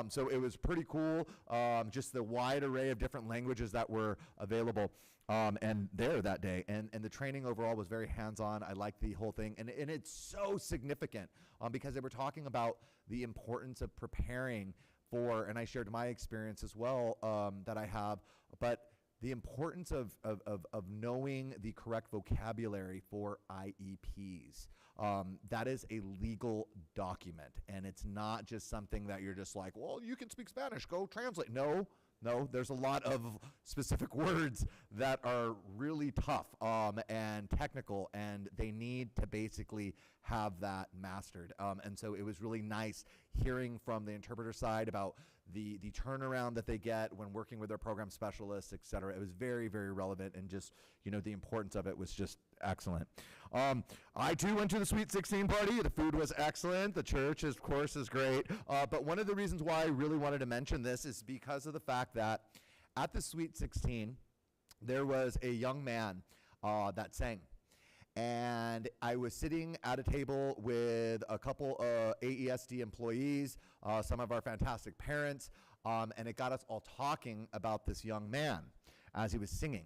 So it was pretty cool, just the wide array of different languages that were available and there that day. And the training overall was very hands-on. I liked the whole thing, and it's so significant because they were talking about the importance of preparing for, and I shared my experience as well that I have, but the importance of knowing the correct vocabulary for IEPs. That is a legal document, and it's not just something that you're just like, well, you can speak Spanish, go translate. No, there's a lot of specific words that are really tough and technical, and they need to basically have that mastered. And so it was really nice hearing from the interpreter side about the turnaround that they get when working with their program specialists, et cetera. It was very, very relevant, and just, the importance of it was just excellent. I too went to the Sweet 16 party. The food was excellent. The church, of course, is great. But one of the reasons why I really wanted to mention this is because of the fact that at the Sweet 16, there was a young man that sang. And I was sitting at a table with a couple of AESD employees, some of our fantastic parents, and it got us all talking about this young man as he was singing,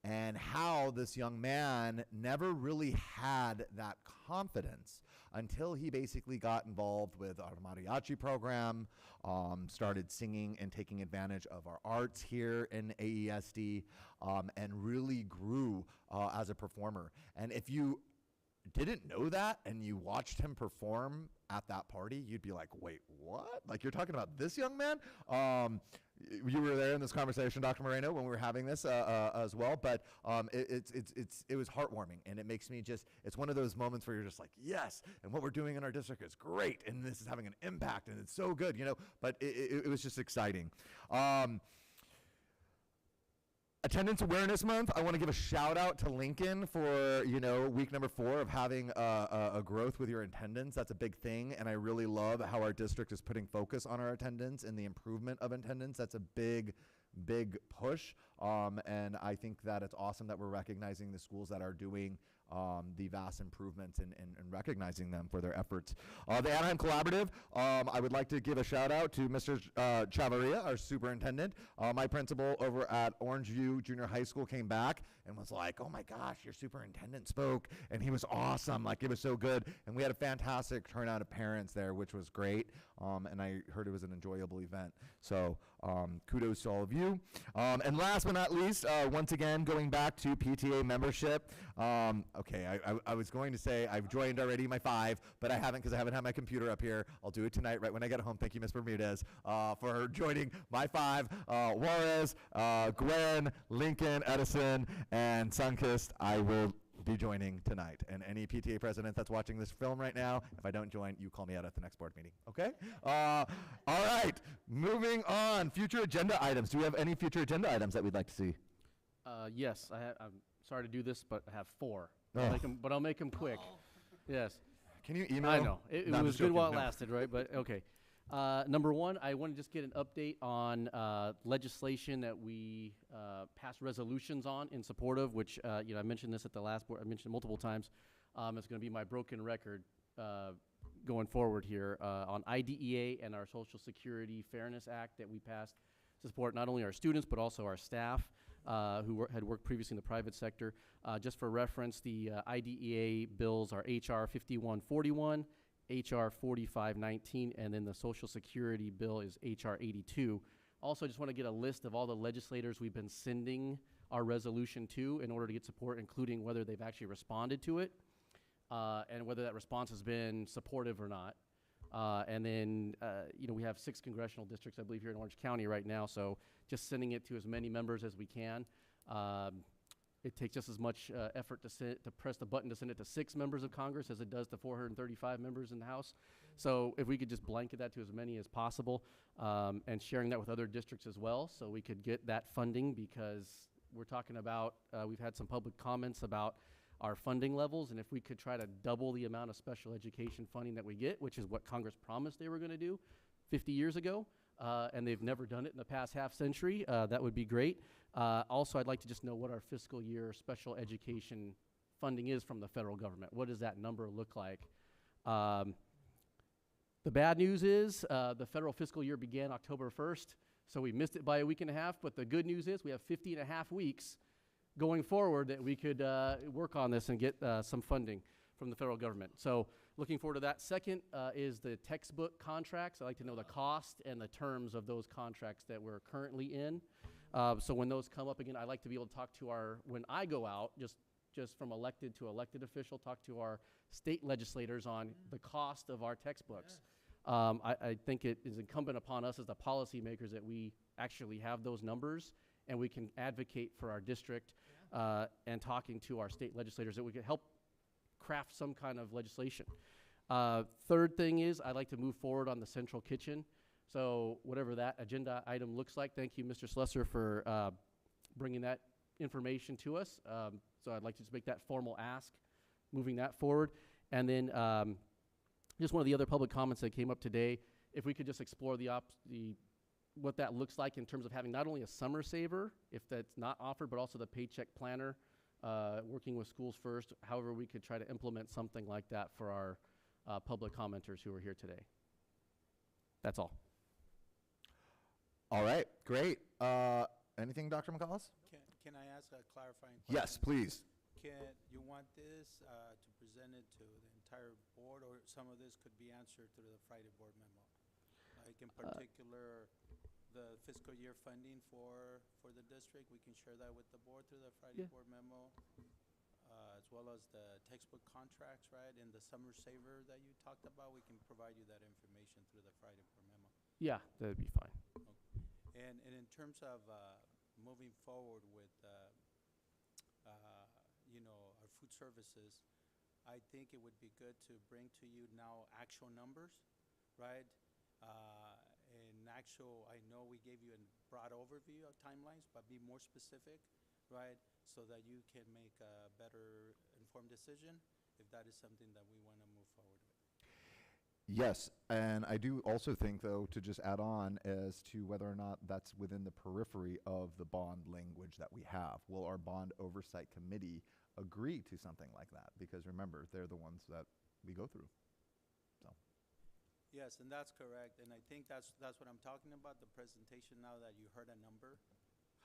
and how this young man never really had that confidence until he basically got involved with our mariachi program, started singing and taking advantage of our arts here in AESD, and really grew as a performer. And if you didn't know that and you watched him perform at that party, you'd be like, wait, what? Like, you're talking about this young man? You were there in this conversation, Dr. Moreno, when we were having this as well, but it was heartwarming, and it makes me it's one of those moments where you're just like, yes, and what we're doing in our district is great, and this is having an impact, and it's so good, but it was just exciting. Attendance Awareness Month, I want to give a shout out to Lincoln for, week number 4 of having a growth with your attendance. That's a big thing, and I really love how our district is putting focus on our attendance and the improvement of attendance. That's a big push, and I think that it's awesome that we're recognizing the schools that are doing the vast improvements and recognizing them for their efforts. The Anaheim Collaborative, I would like to give a shout out to Mr. Chavarria, our superintendent. My principal over at Orange View Junior High School came back and was like, oh my gosh, your superintendent spoke, and he was awesome. Like, it was so good. And we had a fantastic turnout of parents there, which was great. And I heard it was an enjoyable event. So kudos to all of you. And last but not least, once again, going back to PTA membership. Okay, I was going to say I've joined already my 5, but I haven't because I haven't had my computer up here. I'll do it tonight right when I get home. Thank you, Ms. Bermudez, for joining my 5. Juarez, Gwen, Lincoln, Edison, and Sunkist. I will be joining tonight. And any PTA president that's watching this film right now, if I don't join, you call me out at the next board meeting, okay? All right, moving on. Future agenda items. Do we have any future agenda items that we'd like to see? Yes, I'm sorry to do this, but I have 4. Oh. I'll make them quick. Yes. Can you email? I know. It No, I'm was just good while it joking. No. lasted, right? But okay. Number 1, I want to just get an update on legislation that we passed resolutions on in support of, which, I mentioned this at the last board. I mentioned it multiple times. It's going to be my broken record going forward here on IDEA and our Social Security Fairness Act that we passed to support not only our students but also our staff who had worked previously in the private sector. Just for reference, the IDEA bills are HR 5141, HR 4519, and then the Social Security bill is HR 82. Also, just want to get a list of all the legislators we've been sending our resolution to in order to get support, including whether they've actually responded to it and whether that response has been supportive or not. And then, we have 6 congressional districts, I believe, here in Orange County right now, so just sending it to as many members as we can. It takes just as much effort to press the button to send it to 6 members of Congress as it does to 435 members in the House. So if we could just blanket that to as many as possible and sharing that with other districts as well, so we could get that funding, because we're talking about, we've had some public comments about our funding levels, and if we could try to double the amount of special education funding that we get, which is what Congress promised they were going to do 50 years ago, and they've never done it in the past half century, that would be great. Also, I'd like to just know what our fiscal year special education funding is from the federal government. What does that number look like? The bad news is the federal fiscal year began October 1st, so we missed it by a week and a half, but the good news is we have 50 and a half weeks going forward that we could work on this and get some funding from the federal government. So looking forward to that. Second is the textbook contracts. I'd like to know the cost and the terms of those contracts that we're currently in. So when those come up again, I like to be able to talk to when I go out, just from elected to elected official, talk to our state legislators on the cost of our textbooks. I think it is incumbent upon us as the policymakers that we actually have those numbers and we can advocate for our district and talking to our state legislators that we can help craft some kind of legislation. Third thing is I'd like to move forward on the central kitchen. So whatever that agenda item looks like, thank you, Mr. Slusser, for bringing that information to us. So I'd like to just make that formal ask, moving that forward. And then just one of the other public comments that came up today, if we could just explore what that looks like in terms of having not only a summer saver, if that's not offered, but also the paycheck planner, working with Schools First, however we could try to implement something like that for our public commenters who are here today. That's all. All right, great. Anything, Dr. McCullough? Can I ask a clarifying question? Yes, please. Can you want this to present it to the entire board, or some of this could be answered through the Friday board memo? Like in particular, the fiscal year funding for the district, we can share that with the board through the Friday board memo, as well as the textbook contracts, right? And the summer saver that you talked about, we can provide you that information through the Friday board memo. Yeah, that'd be fine. Okay. And in terms of moving forward with, our food services, I think it would be good to bring to you now actual numbers, right? I know we gave you a broad overview of timelines, but be more specific, right? So that you can make a better informed decision if that is something that we want to move forward with. Yes, and I do also think, though, to just add on as to whether or not that's within the periphery of the bond language that we have. Will our bond oversight committee agree to something like that? Because remember, they're the ones that we go through. So. Yes, and that's correct. And I think that's what I'm talking about, the presentation now that you heard a number.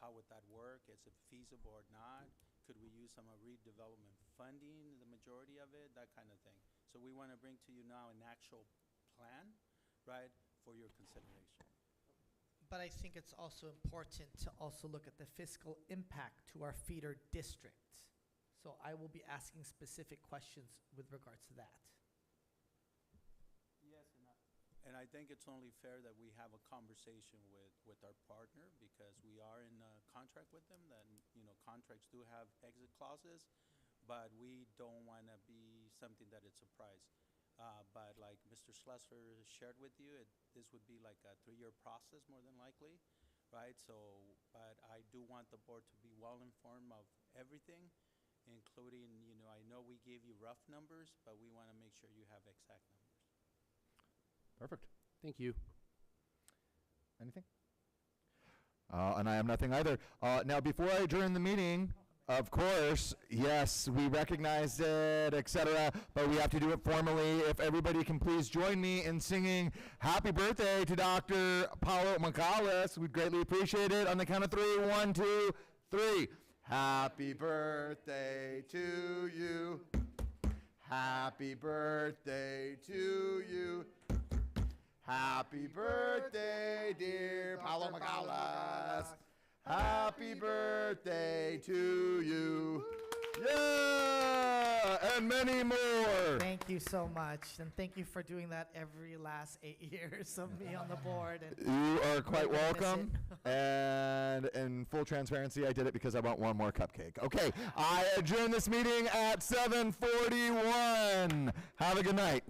How would that work? Is it feasible or not? Could we use some redevelopment funding, the majority of it, that kind of thing. So we want to bring to you now an actual plan, right, for your consideration. But I think it's also important to also look at the fiscal impact to our feeder districts. So I will be asking specific questions with regards to that. Yes, and I think it's only fair that we have a conversation with our partner, because we are in a contract with them. That contracts do have exit clauses, but we don't want to be something that it's a surprise. But like Mr. Slusser shared with you, this would be like a 3-year process more than likely, right? So, but I do want the board to be well informed of everything, including, I know we gave you rough numbers, but we want to make sure you have exact numbers. Perfect. Thank you. Anything? And I have nothing either. Now, before I adjourn the meeting, of course, yes, we recognize it, etc., but we have to do it formally. If everybody can please join me in singing happy birthday to Dr. Paulo McCullough, we'd greatly appreciate it. On the count of 3, 1, 2, 3. Happy birthday to you. Happy birthday to you. Happy birthday, dear Paulo McCullough. Happy birthday to you. Yeah, and many more. Thank you so much, and thank you for doing that every last 8 years of me on the board. And you are quite welcome. And in full transparency, I did it because I want one more cupcake. Okay, I adjourn this meeting at 7:41. Have a good night.